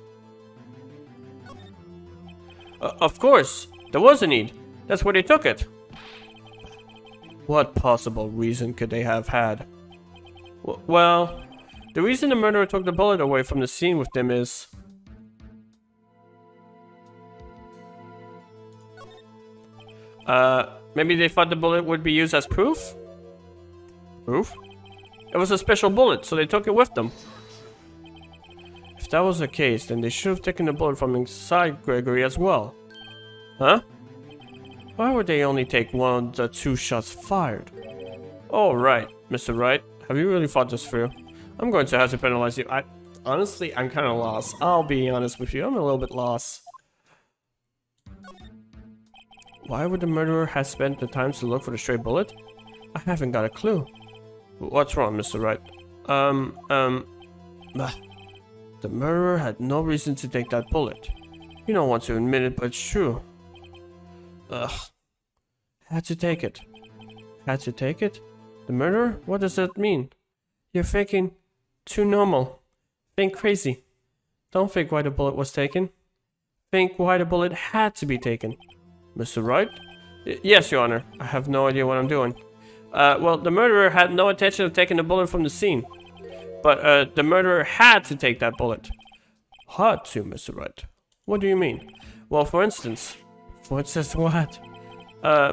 Of course, there was a need. That's where they took it. What possible reason could they have had? Well, the reason the murderer took the bullet away from the scene with them is... maybe they thought the bullet would be used as proof? Proof? It was a special bullet, so they took it with them. If that was the case, then they should have taken the bullet from inside Gregory as well. Huh? Why would they only take one of the 2 shots fired? Oh, right, Mr. Wright. Have you really thought this through? I'm going to have to penalize you. Honestly, I'm kind of lost. I'll be honest with you. I'm a little bit lost. Why would the murderer have spent the time to look for the stray bullet? I haven't got a clue. What's wrong, Mr. Wright? The murderer had no reason to take that bullet. You don't want to admit it, but it's true. Had to take it. Had to take it? The murderer? What does that mean? You're thinking too normal. Think crazy. Don't think why the bullet was taken. Think why the bullet had to be taken. Mr. Wright? Yes, Your Honor. I have no idea what I'm doing. Well, the murderer had no intention of taking the bullet from the scene. But, the murderer had to take that bullet. Had to, Mr. Wright? What do you mean? Well, for instance... For instance what?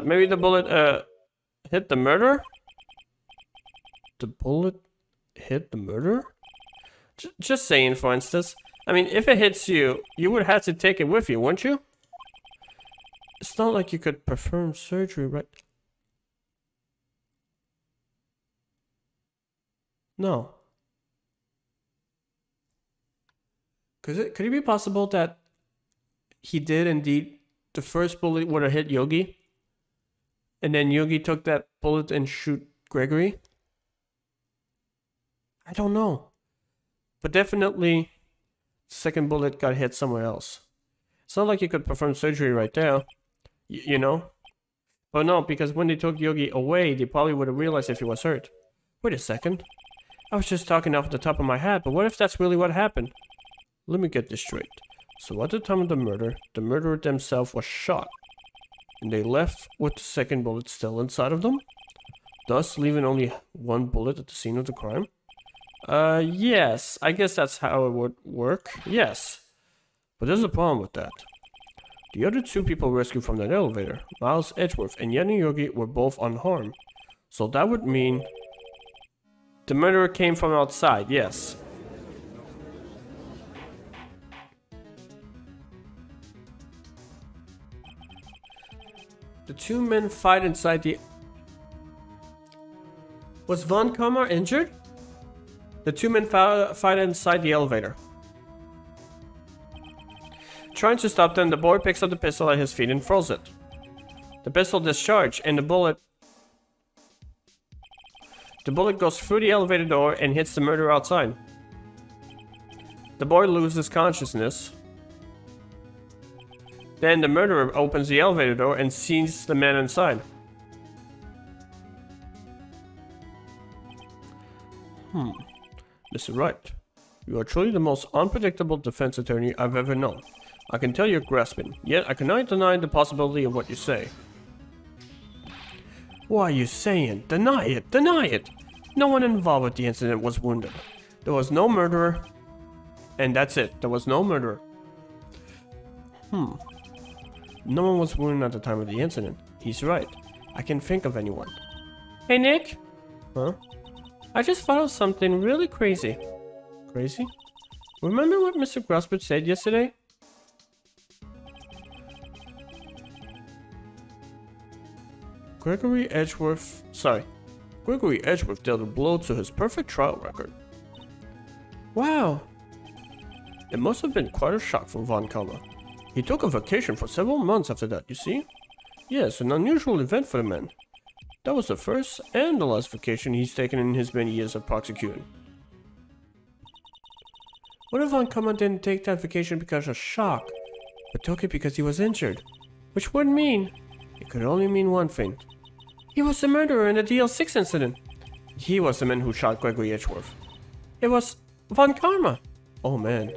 Maybe the bullet, hit the murderer? The bullet hit the murderer? Just saying, for instance. I mean, if it hits you, you would have to take it with you, wouldn't you? It's not like you could perform surgery, right? No. Could it be possible that he did indeed, the first bullet would have hit Yogi, and then Yogi took that bullet and shoot Gregory? I don't know. But definitely, the second bullet got hit somewhere else. It's not like you could perform surgery right there, you know? But no, because when they took Yogi away, they probably would have realized if he was hurt. Wait a second. I was just talking off the top of my head, but what if that's really what happened? Let me get this straight. So at the time of the murderer themselves was shot. And they left with the second bullet still inside of them? Thus leaving only one bullet at the scene of the crime? Yes. I guess that's how it would work. Yes. But there's a problem with that. The other 2 people rescued from that elevator, Miles Edgeworth and Yanni Yogi, were both unharmed. So that would mean... the murderer came from outside, yes. The 2 men fight inside the... Was Von Kammer injured? The 2 men fight inside the elevator. Trying to stop them, the boy picks up the pistol at his feet and throws it. The pistol discharges and the bullet goes through the elevator door and hits the murderer outside. The boy loses consciousness. Then the murderer opens the elevator door and sees the man inside. Mr. Wright, you are truly the most unpredictable defense attorney I've ever known. I can tell you're grasping, yet I cannot deny the possibility of what you say. What are you saying? Deny it! Deny it! No one involved with the incident was wounded. There was no murderer. And that's it. There was no murderer. No one was wounded at the time of the incident. He's right. I can't think of anyone. Hey, Nick? Huh? I just thought of something really crazy. Crazy? Remember what Mr. Grosbert said yesterday? Gregory Edgeworth dealt a blow to his perfect trial record. Wow! It must have been quite a shock for Von Kammer. He took a vacation for several months after that, you see? Yes, an unusual event for the man. That was the first and the last vacation he's taken in his many years of prosecuting. What if Von Kammer didn't take that vacation because of shock, but took it because he was injured? Which would mean... It could only mean one thing. He was the murderer in the DL6 incident. He was the man who shot Gregory Edgeworth. It was Von Kammer. Oh man.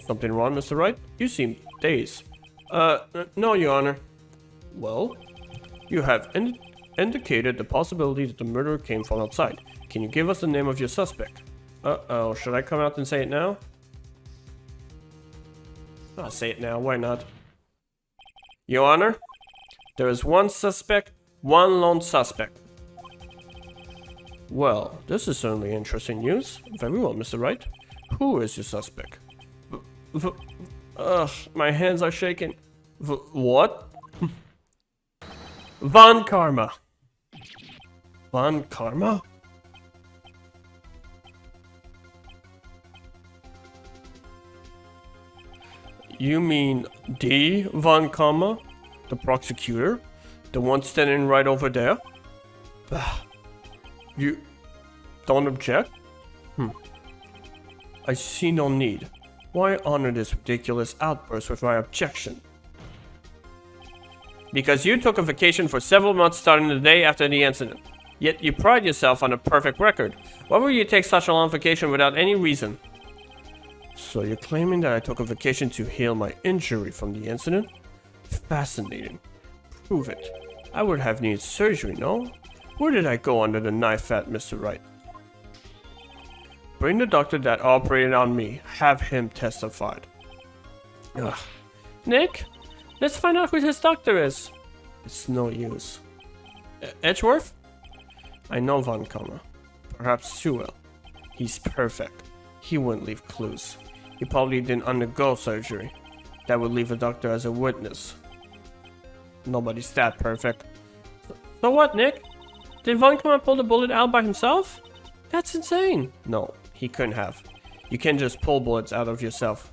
Something wrong, Mr. Wright? You seem dazed. No, Your Honor. Well, you have indicated the possibility that the murderer came from outside. Can you give us the name of your suspect? Uh-oh, should I come out and say it now? I'll say it now, why not? Your Honor, there is one suspect, one lone suspect. Well, this is certainly interesting news. Very well, Mr. Wright. Who is your suspect? My hands are shaking. What? Von Kammer. Von Kammer? You mean D. Von Kammer? The prosecutor? The one standing right over there? You don't object? I see no need. Why honor this ridiculous outburst with my objection? Because you took a vacation for several months starting the day after the incident. Yet you pride yourself on a perfect record. Why would you take such a long vacation without any reason? So you're claiming that I took a vacation to heal my injury from the incident? Fascinating. Prove it. I would have needed surgery, no? Where did I go under the knife at, Mr. Wright? Bring the doctor that operated on me. Have him testified. Ugh. Nick? Let's find out who his doctor is. It's no use. Edgeworth? I know Von Kammer. Perhaps too well. He's perfect. He wouldn't leave clues. He probably didn't undergo surgery. That would leave the doctor as a witness. Nobody's that perfect. So what, Nick? Did Von Kammer pull the bullet out by himself? That's insane. No, he couldn't have. You can't just pull bullets out of yourself.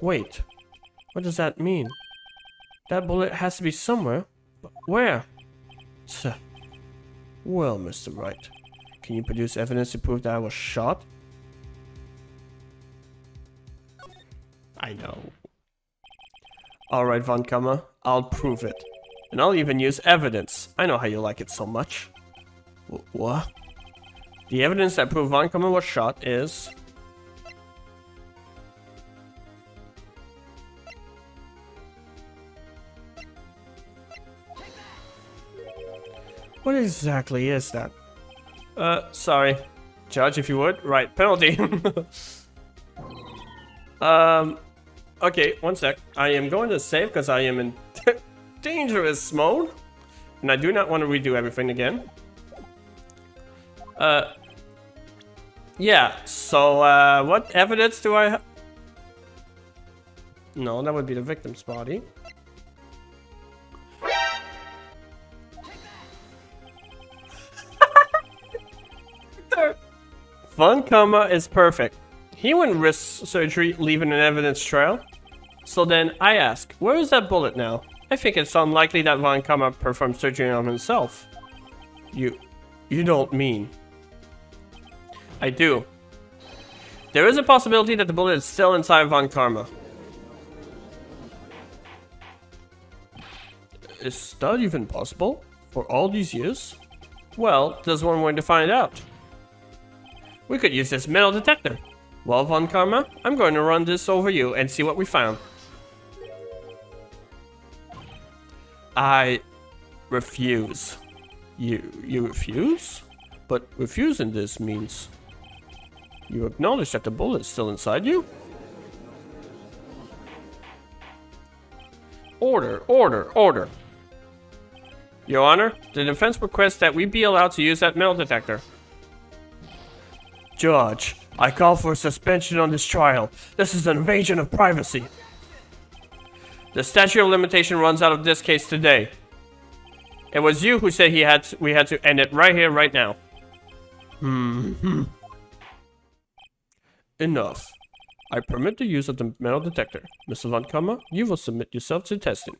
Wait. What does that mean? That bullet has to be somewhere. But where? Well, Mr. Wright, can you produce evidence to prove that I was shot? I know. Alright, Von Kammer, I'll prove it. And I'll even use evidence. I know how you like it so much. What? The evidence that proved Von Kammer was shot is... What exactly is that? Sorry. Judge, if you would. Right, penalty. Okay, one sec. I am going to save because I am in dangerous mode. And I do not want to redo everything again. Yeah, so, what evidence do I have? No, that would be the victim's body. Von Kammer is perfect. He wouldn't risk surgery leaving an evidence trail. So then I ask, where is that bullet now? I think it's unlikely that Von Kammer performed surgery on himself. You don't mean... I do. There is a possibility that the bullet is still inside Von Kammer. Is that even possible? For all these years? Well, there's one way to find out. We could use this metal detector. Well, Von Karma, I'm going to run this over you and see what we found. I refuse. You refuse? But refusing this means you acknowledge that the bullet is still inside you? Order, order, order. Your Honor, the defense requests that we be allowed to use that metal detector. Judge, I call for a suspension on this trial. This is an invasion of privacy. The statute of limitation runs out of this case today. It was you who said we had to end it right here, right now. Enough. I permit the use of the metal detector. Mr. Von Kammer, you will submit yourself to testing.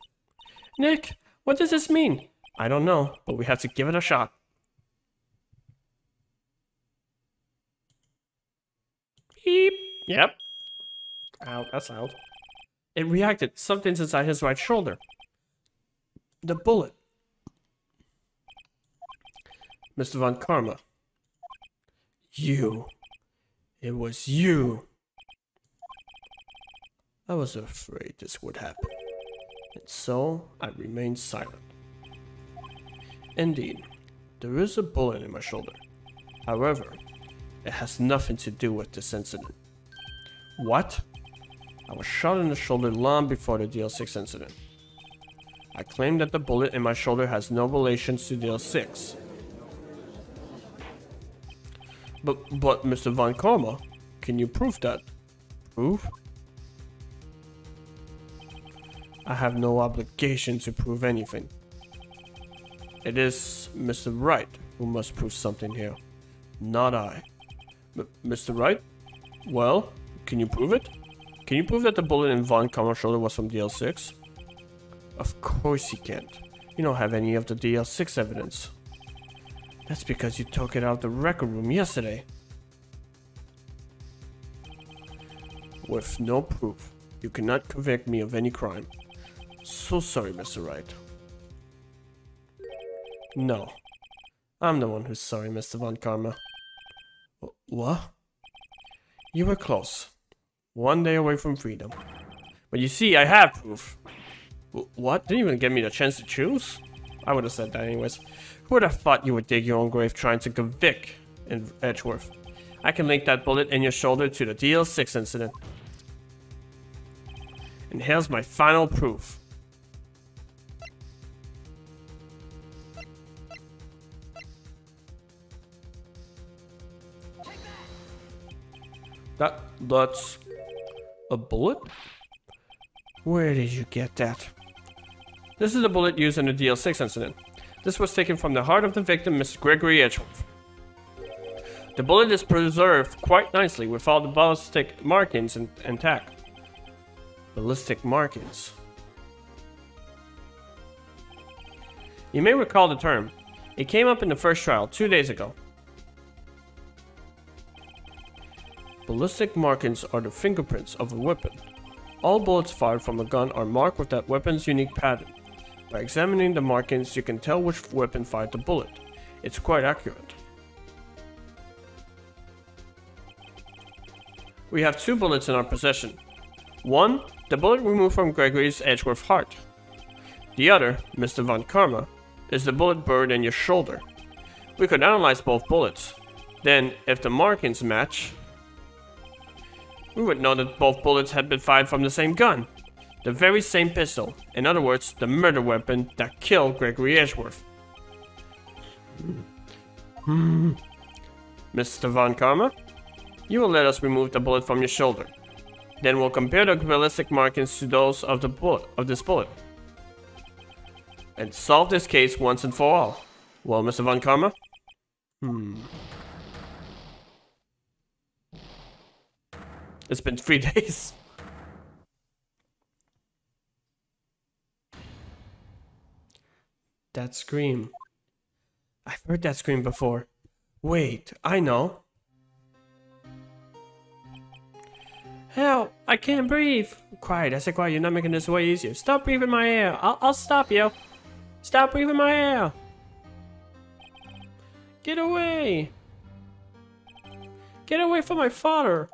Nick, what does this mean? I don't know, but we have to give it a shot. Beep. Yep. Ow, that's loud. It reacted. Something's inside his right shoulder. The bullet. Mr. Von Karma. You. It was you. I was afraid this would happen. And so, I remained silent. Indeed, there is a bullet in my shoulder. However, it has nothing to do with this incident. What? I was shot in the shoulder long before the DL6 incident. I claim that the bullet in my shoulder has no relations to DL6. But Mr. Von Karma, can you prove that? Prove? I have no obligation to prove anything. It is Mr. Wright who must prove something here, not I. Mr. Wright? Well, can you prove it? Can you prove that the bullet in Von Karma's shoulder was from DL6? Of course you can't. You don't have any of the DL6 evidence. That's because you took it out of the record room yesterday. With no proof, you cannot convict me of any crime. So sorry, Mr. Wright. No. I'm the one who's sorry, Mr. Von Karma. What? You were close. One day away from freedom. But you see, I have proof. What? Didn't even give me the chance to choose? I would have said that anyways. Who would have thought you would dig your own grave trying to convict in Edgeworth? I can link that bullet in your shoulder to the DL6 incident. And here's my final proof. That's a bullet? Where did you get that? This is the bullet used in the DL6 incident. This was taken from the heart of the victim, Mr. Gregory Edgeworth. The bullet is preserved quite nicely with all the ballistic markings intact. Ballistic markings. You may recall the term. It came up in the first trial 2 days ago. Ballistic markings are the fingerprints of a weapon. All bullets fired from a gun are marked with that weapon's unique pattern. By examining the markings, you can tell which weapon fired the bullet. It's quite accurate. We have 2 bullets in our possession. One, the bullet removed from Gregory's Edgeworth heart. The other, Mr. Von Karma, is the bullet buried in your shoulder. We could analyze both bullets. Then, if the markings match, we would know that both bullets had been fired from the same gun. The very same pistol. In other words, the murder weapon that killed Gregory Edgeworth. Mr. Von Karma, you will let us remove the bullet from your shoulder. Then we'll compare the ballistic markings to those of this bullet. And solve this case once and for all. Well, Mr. Von Karma? It's been 3 days. That scream. I've heard that scream before. Wait, I know. Help! I can't breathe! Quiet, I said quiet, you're not making this way easier. Stop breathing my air! I'll stop you! Stop breathing my air! Get away! Get away from my father!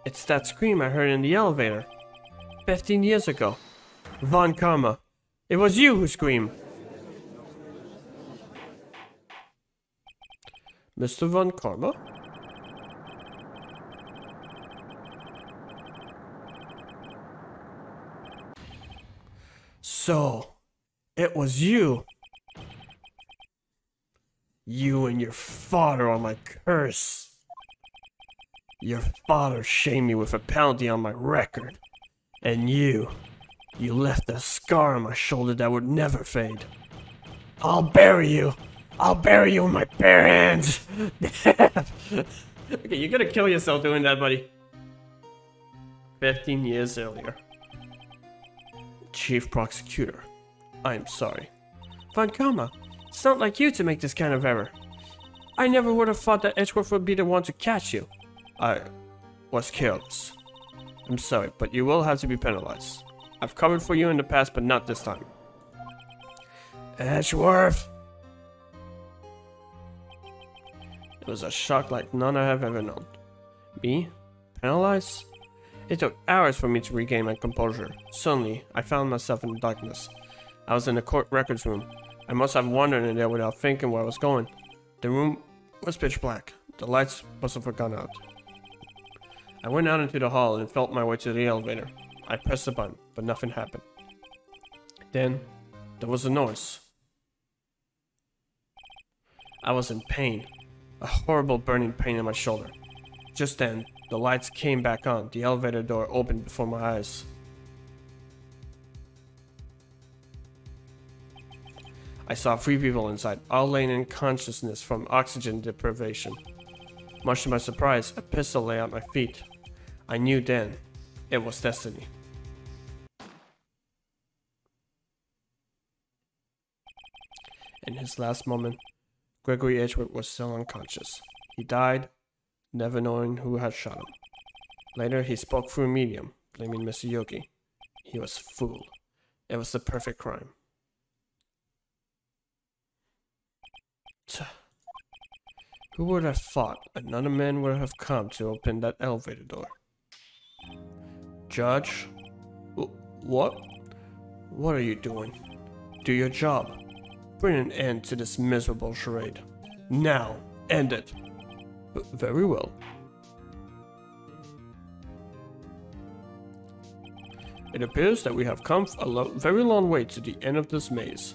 It's that scream I heard in the elevator. 15 years ago. Von Karma. It was you who screamed. Mr. Von Karma? So, it was you. You and your father are my curse. Your father shamed me with a penalty on my record. And you left a scar on my shoulder that would never fade. I'll bury you. I'll bury you with my bare hands. Okay, you're gonna kill yourself doing that, buddy. 15 years earlier. Chief Prosecutor, I'm sorry. Von Karma, it's not like you to make this kind of error. I never would have thought that Edgeworth would be the one to catch you. I was careless. I'm sorry, but you will have to be penalized. I've covered for you in the past, but not this time. Edgeworth! It was a shock like none I have ever known. Me? Penalized? It took hours for me to regain my composure. Suddenly, I found myself in the darkness. I was in the court records room. I must have wandered in there without thinking where I was going. The room was pitch black. The lights must have gone out. I went out into the hall and felt my way to the elevator. I pressed the button, but nothing happened. Then, there was a noise. I was in pain. A horrible burning pain in my shoulder. Just then, the lights came back on. The elevator door opened before my eyes. I saw 3 people inside, all laying in consciousness from oxygen deprivation. Much to my surprise, a pistol lay at my feet. I knew then, it was destiny. In his last moment, Gregory Edgeworth was still unconscious. He died, never knowing who had shot him. Later, he spoke through a medium, blaming Mr. Yogi. He was fooled. It was the perfect crime. Who would have thought another man would have come to open that elevator door? Judge? What? What are you doing? Do your job. Bring an end to this miserable charade. Now, end it. Very well. It appears that we have come a very long way to the end of this maze.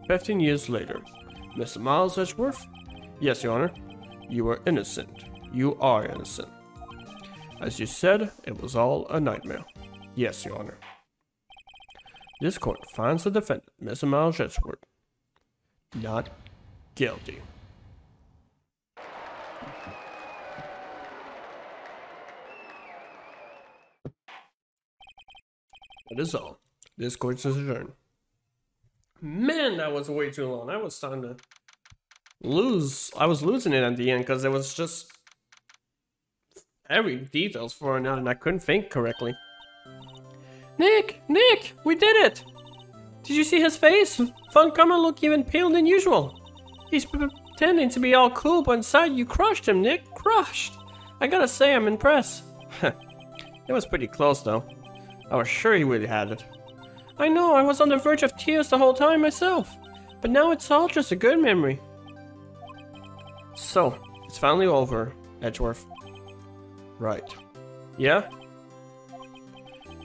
15 years later. Mr. Miles Edgeworth? Yes, Your Honor. You are innocent. You are innocent. As you said, it was all a nightmare. Yes, Your Honor. This court finds the defendant, Mr. Miles Edgeworth, not guilty. That is all. This court is adjourned. Man, that was way too long. I was starting to lose. I was losing it at the end because it was just every detail's thrown out and I couldn't think correctly. Nick, we did it! Did you see his face? Von Karma looked even paler than usual. He's pretending to be all cool, but inside you crushed him, Nick. Crushed. I gotta say, I'm impressed. It was pretty close, though. I was sure he would have had it. I know, I was on the verge of tears the whole time myself. But now it's all just a good memory. So, it's finally over, Edgeworth. Right. Yeah?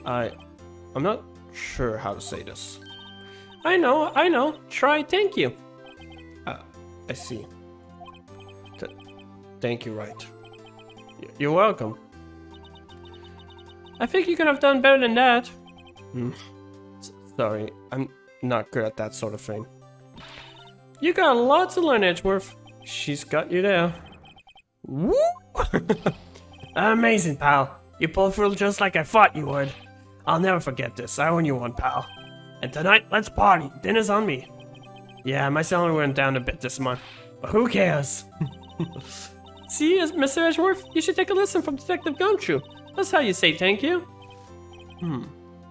I'm not sure how to say this. I know. Try thank you. I see. Thank you, Wright. You're welcome. I think you could have done better than that. Sorry, I'm not good at that sort of thing. You got a lot to learn, Edgeworth. She's got you there. Woo! Amazing, pal. You pulled through just like I thought you would. I'll never forget this. I owe you one, pal. And tonight, let's party. Dinner's on me. Yeah, my salary went down a bit this month. But who cares? See, Mr. Edgeworth, you should take a lesson from Detective Gumshoe. That's how you say thank you.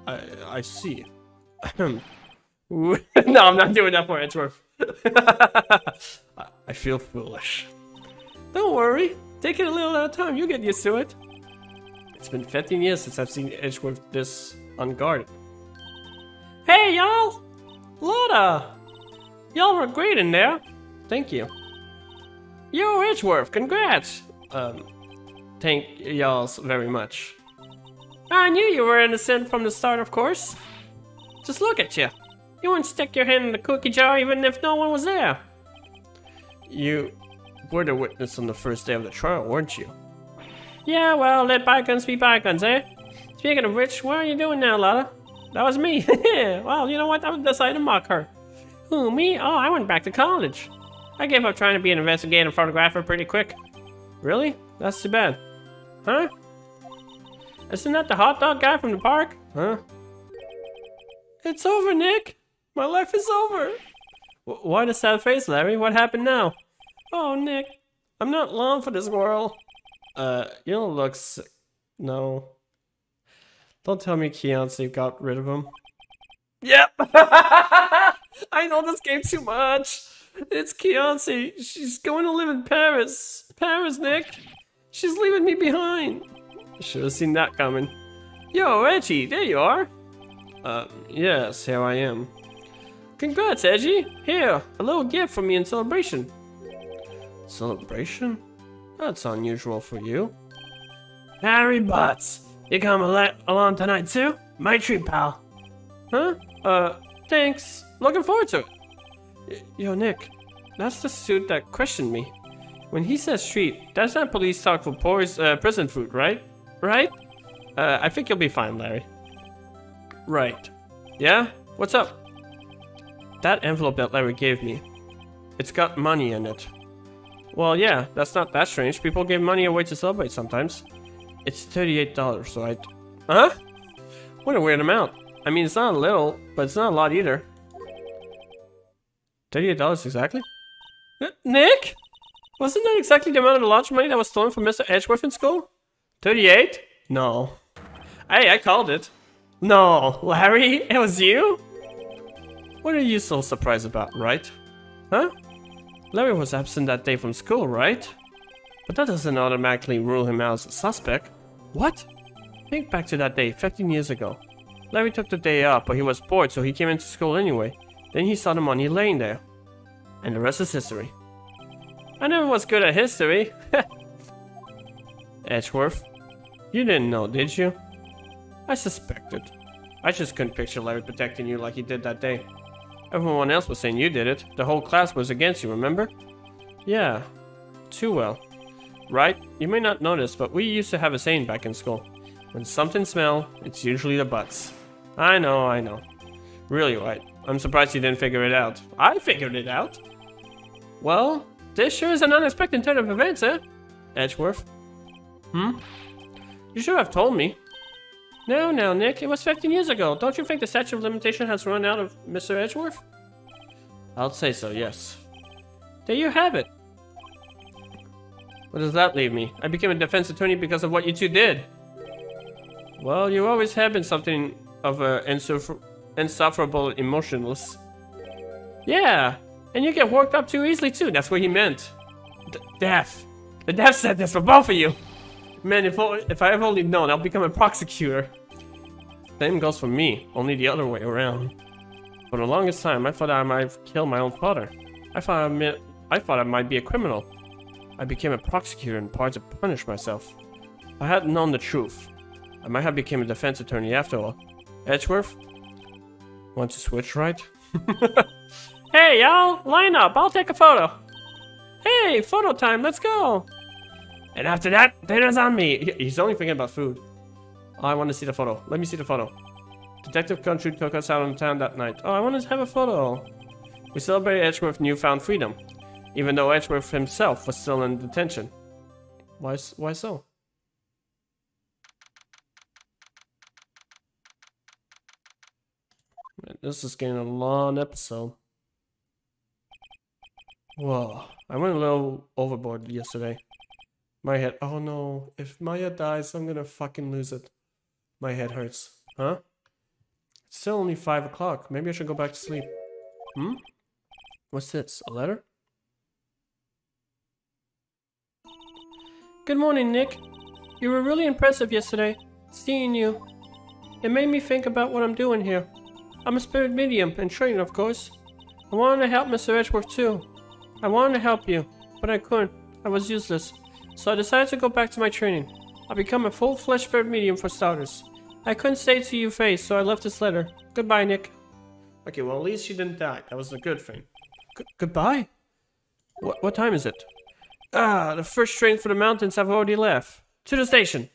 I see. No, I'm not doing that for Edgeworth. I feel foolish. Don't worry. Take it a little at a time. You'll get used to it. It's been 15 years since I've seen Edgeworth this unguarded. Hey, y'all! Lotta! Y'all were great in there. Thank you. Yo, Edgeworth, congrats! Thank y'all very much. I knew you were innocent from the start, of course. Just look at you. You wouldn't stick your hand in the cookie jar even if no one was there. You were the witness on the first day of the trial, weren't you? Yeah, well, let bygones be bygones, eh? Speaking of which, what are you doing now, Lotta? That was me. Well, you know what? I decided to mock her. Who, me? Oh, I went back to college. I gave up trying to be an investigative photographer pretty quick. Really? That's too bad. Huh? Isn't that the hot dog guy from the park? Huh? It's over, Nick. My life is over. Why the sad face, Larry? What happened now? Oh, Nick. I'm not long for this world. You don't look sick. No. Don't tell me Keontae got rid of him. Yep! I know this game too much. It's Keontae. She's going to live in Paris. Paris, Nick. She's leaving me behind. Should have seen that coming. Yo, Edgy, there you are. Yes, here I am. Congrats, Edgy. Here, a little gift from me in celebration. Celebration? That's unusual for you. Harry Butts, you come along tonight too? My treat, pal. Huh? Thanks. Looking forward to it. Yo, Nick, that's the suit that questioned me. When he says treat, that's not police talk for prison food, right? Right? I think you'll be fine, Larry. Right. Yeah? What's up? That envelope that Larry gave me. It's got money in it. Well, yeah, that's not that strange. People give money away to celebrate sometimes. It's $38, right? Huh? What a weird amount. I mean, it's not a little, but it's not a lot either. $38 exactly? Nick? Wasn't that exactly the amount of the lodge money that was stolen from Mr. Edgeworth in school? 38? No. Hey, I called it. No, Larry, it was you? What are you so surprised about, right? Huh? Larry was absent that day from school, right? But that doesn't automatically rule him out as a suspect. What? Think back to that day 15 years ago. Larry took the day off, but he was bored, so he came into school anyway. Then he saw the money laying there. And the rest is history. I never was good at history. Edgeworth, you didn't know, did you? I suspected. I just couldn't picture Larry protecting you like he did that day. Everyone else was saying you did it. The whole class was against you, remember? Yeah, too well. Right? You may not notice, but we used to have a saying back in school. When something smells, it's usually the butts. I know. Really, White. I'm surprised you didn't figure it out. I figured it out. Well, this sure is an unexpected turn of events, eh? Edgeworth. You should have told me. No, Nick. It was 15 years ago. Don't you think the statute of limitation has run out of Mr. Edgeworth? I'll say so, yes. There you have it. What does that leave me? I became a defense attorney because of what you two did. Well, you always have been something of an insufferable emotionless. Yeah, and you get worked up too easily too. That's what he meant. Death. The death sentence for both of you. Man, if I have only known, I'll become a prosecutor. Same goes for me, only the other way around. For the longest time, I thought I might kill my own father. I thought I might be a criminal. I became a prosecutor in part to punish myself. If I hadn't known the truth, I might have become a defense attorney after all. Edgeworth? Want to switch, right? Hey, y'all! Line up! I'll take a photo! Hey, photo time! Let's go! And after that, dinner's on me! He's only thinking about food. Oh, I want to see the photo. Let me see the photo. Detective Country took us out on town that night. Oh, I want to have a photo. We celebrated Edgeworth's newfound freedom, even though Edgeworth himself was still in detention. Why so? Man, this is getting a long episode. Whoa, I went a little overboard yesterday. My head, oh no, if Maya dies, I'm gonna fucking lose it. My head hurts. Huh? It's still only 5 o'clock. Maybe I should go back to sleep. Hmm? What's this? A letter? Good morning, Nick. You were really impressive yesterday. Seeing you. It made me think about what I'm doing here. I'm a spirit medium and training, of course. I wanted to help Mr. Edgeworth too. I wanted to help you, but I couldn't. I was useless. So I decided to go back to my training. I'll become a full-fledged spirit medium for starters. I couldn't say it to your face, so I left this letter. Goodbye, Nick. Okay, well at least she didn't die. That was a good thing. Goodbye? What time is it? Ah, the first train for the mountains have already left. To the station.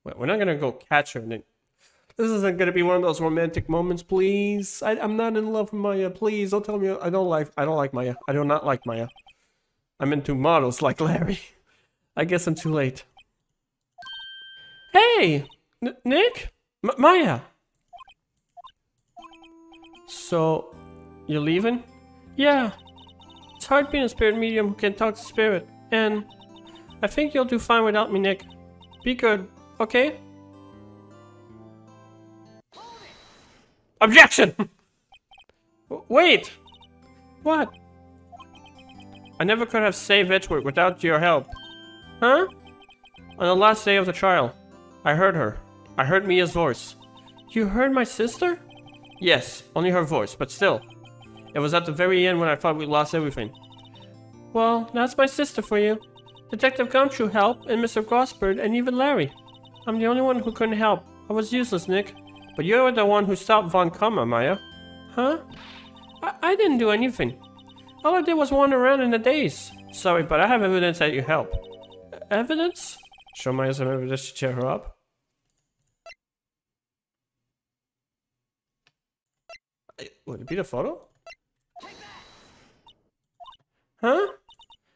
Wait, we're not gonna go catch her, Nick. This isn't gonna be one of those romantic moments, please. I'm not in love with Maya. Please don't tell me I don't like Maya. I do not like Maya. I'm into models like Larry. I guess I'm too late. Hey, Nick, Maya. So, you're leaving? Yeah. It's hard being a spirit medium who can talk to spirit, and I think you'll do fine without me, Nick. Be good, okay? Objection! Wait! What? I never could have saved Edgeworth without your help. Huh? On the last day of the trial, I heard her. I heard Mia's voice. You heard my sister? Yes, only her voice, but still. It was at the very end when I thought we lost everything. Well, that's my sister for you. Detective Gumshoe helped, and Mr. Grossbird, and even Larry. I'm the only one who couldn't help. I was useless, Nick. But you're the one who stopped Von Karma, Maya. Huh? I didn't do anything. All I did was wander around in the daze. Sorry, but I have evidence that you help. Evidence? Show Maya some evidence to cheer her up. Would it be the photo? Huh?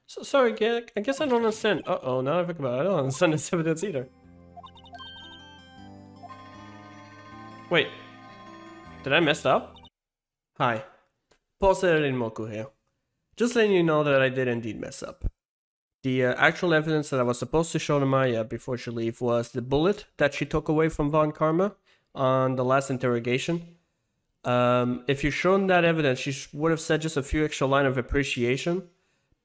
Sorry, I guess I don't understand. Uh-oh, now I think about it, I don't understand this evidence either. Wait, did I mess up? Hi, Pulse Editing Moku here. Just letting you know that I did indeed mess up. The actual evidence that I was supposed to show to Maya before she left was the bullet that she took away from Von Karma on the last interrogation. If you'd shown that evidence, she would have said just a few extra lines of appreciation,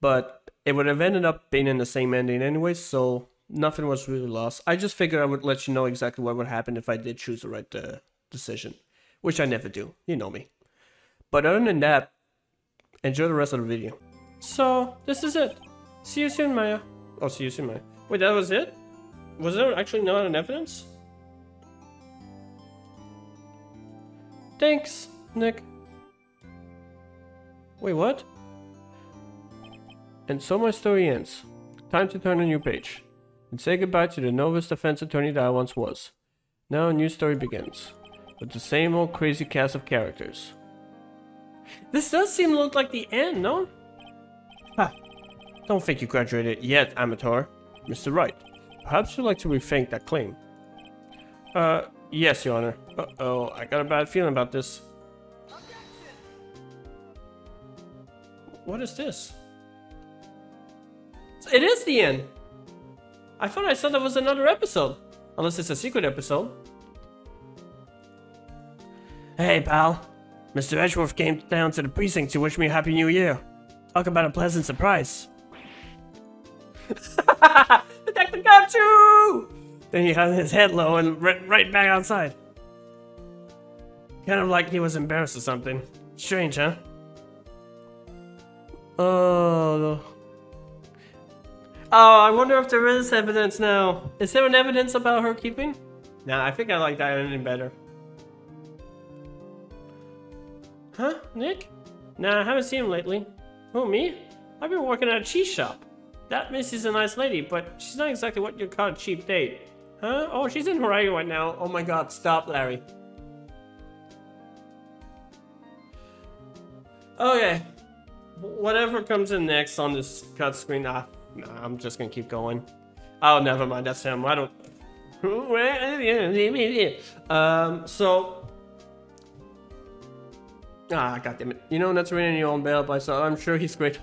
but it would have ended up being in the same ending anyway, so nothing was really lost. I just figured I would let you know exactly what would happen if I did choose the right decision, which I never do, you know me. But other than that, enjoy the rest of the video. So, this is it. See you soon, Maya. Oh, see you soon, Maya. Wait, that was it? Was there actually not an evidence? Thanks, Nick. Wait, what? And so my story ends. Time to turn a new page. And say goodbye to the novice defense attorney that I once was. Now a new story begins. With the same old crazy cast of characters. This does seem to look like the end, no? Ha! Don't think you graduated yet, amateur. Mr. Wright, perhaps you'd like to rethink that claim. Yes, Your Honor. Uh-oh, I got a bad feeling about this. What is this? It is the end! I thought I said that was another episode. Unless it's a secret episode. Hey, pal. Mr. Edgeworth came down to the precinct to wish me a Happy New Year. Talk about a pleasant surprise. Detective Gumshoe! Then he had his head low and right back outside. Kind of like he was embarrassed or something. Strange, huh? Oh, I wonder if there is evidence now. Is there an evidence about her keeping? Nah, I think I like that ending better. Huh? Nick? Nah, I haven't seen him lately. Who, me? I've been working at a cheese shop. That Missy's a nice lady, but she's not exactly what you'd call a cheap date. Huh? Oh, she's in Hawaii right now. Oh my god, stop, Larry. Okay. Whatever comes in next on this cut screen, nah, I'm just gonna keep going. Oh, never mind, that's him. I don't... Ah, goddammit. You know, that's ringing your own bell, but so I'm sure he's great.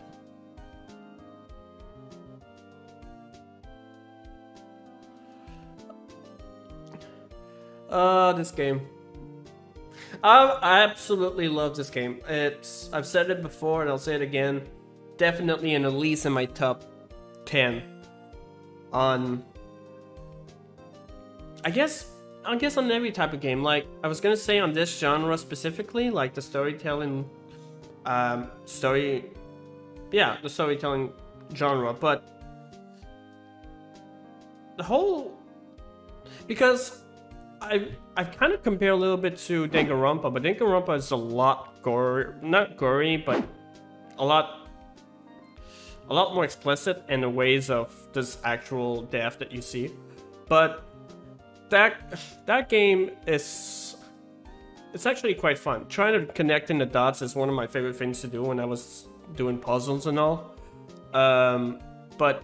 This game. I absolutely love this game. I've said it before and I'll say it again. Definitely at least in my top 10 on, I guess on every type of game. Like I was gonna say on this genre specifically, like the storytelling the storytelling genre, but the whole, because I've kind of compared a little bit to Danganronpa, but Danganronpa is a lot not gory, but a lot more explicit in the ways of this actual death that you see. But that game it's actually quite fun. Trying to connect in the dots is one of my favorite things to do when I was doing puzzles and all. But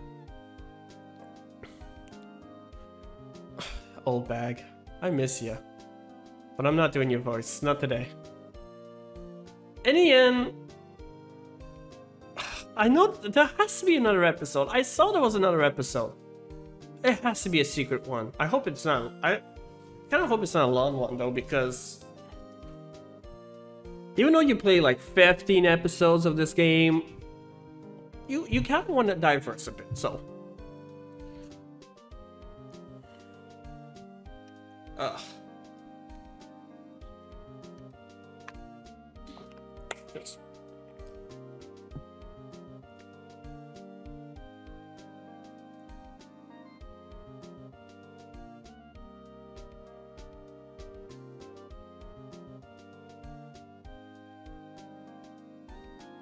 old bag, I miss you. But I'm not doing your voice, not today. In the end, I know there has to be another episode. I saw there was another episode. It has to be a secret one. I hope it's not. I kind of hope it's not a long one though, because even though you play like 15 episodes of this game, you kind of want to diverse a bit. So, yes.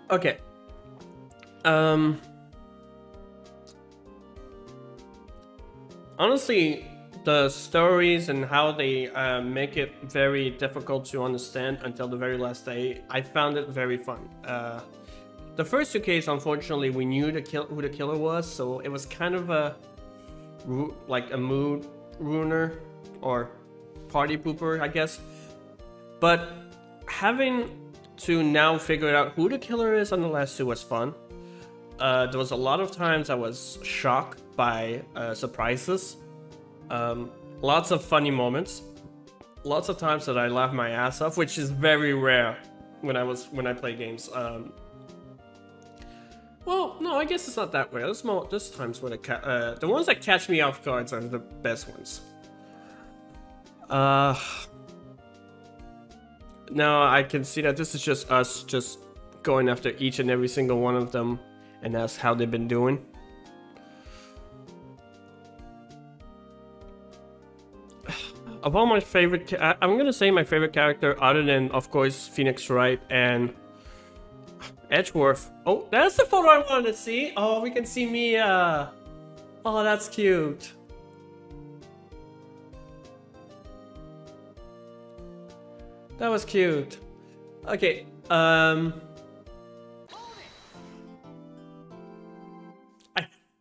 Okay. Honestly, the stories and how they make it very difficult to understand until the very last day, I found it very fun. The first two cases, unfortunately, we knew who the killer was, so it was kind of like a mood ruiner or party pooper, I guess. But having to now figure out who the killer is on the last two was fun. There was a lot of times I was shocked by surprises. Lots of funny moments. Lots of times that I laughed my ass off, which is very rare when I play games. Well, no, I guess it's not that rare. There's times where the ones that catch me off guard are the best ones. Now I can see that this is just us just going after each and every single one of them and ask how they've been doing. Of all my favorite, I'm gonna say my favorite character, other than of course Phoenix Wright and Edgeworth. Oh, that's the photo I wanted to see. Oh, we can see Mia. Oh, that's cute. That was cute. Okay,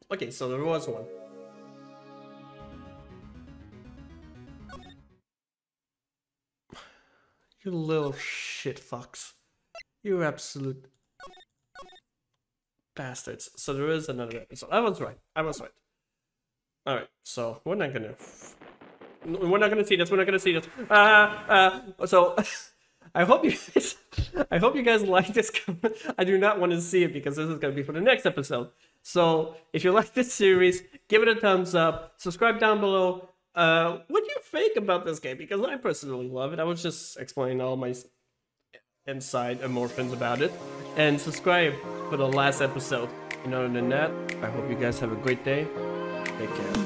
okay, so there was one. You little shit fucks. You absolute bastards. So there is another episode. I was right. Alright, so we're not gonna see this. So I hope you guys like this comment. I do not want to see it because this is gonna be for the next episode. So if you like this series, give it a thumbs up, subscribe down below. What do you think about this game? Because I personally love it. I was just explaining all my inside emotions about it. And subscribe for the last episode. And other than that, I hope you guys have a great day. Take care.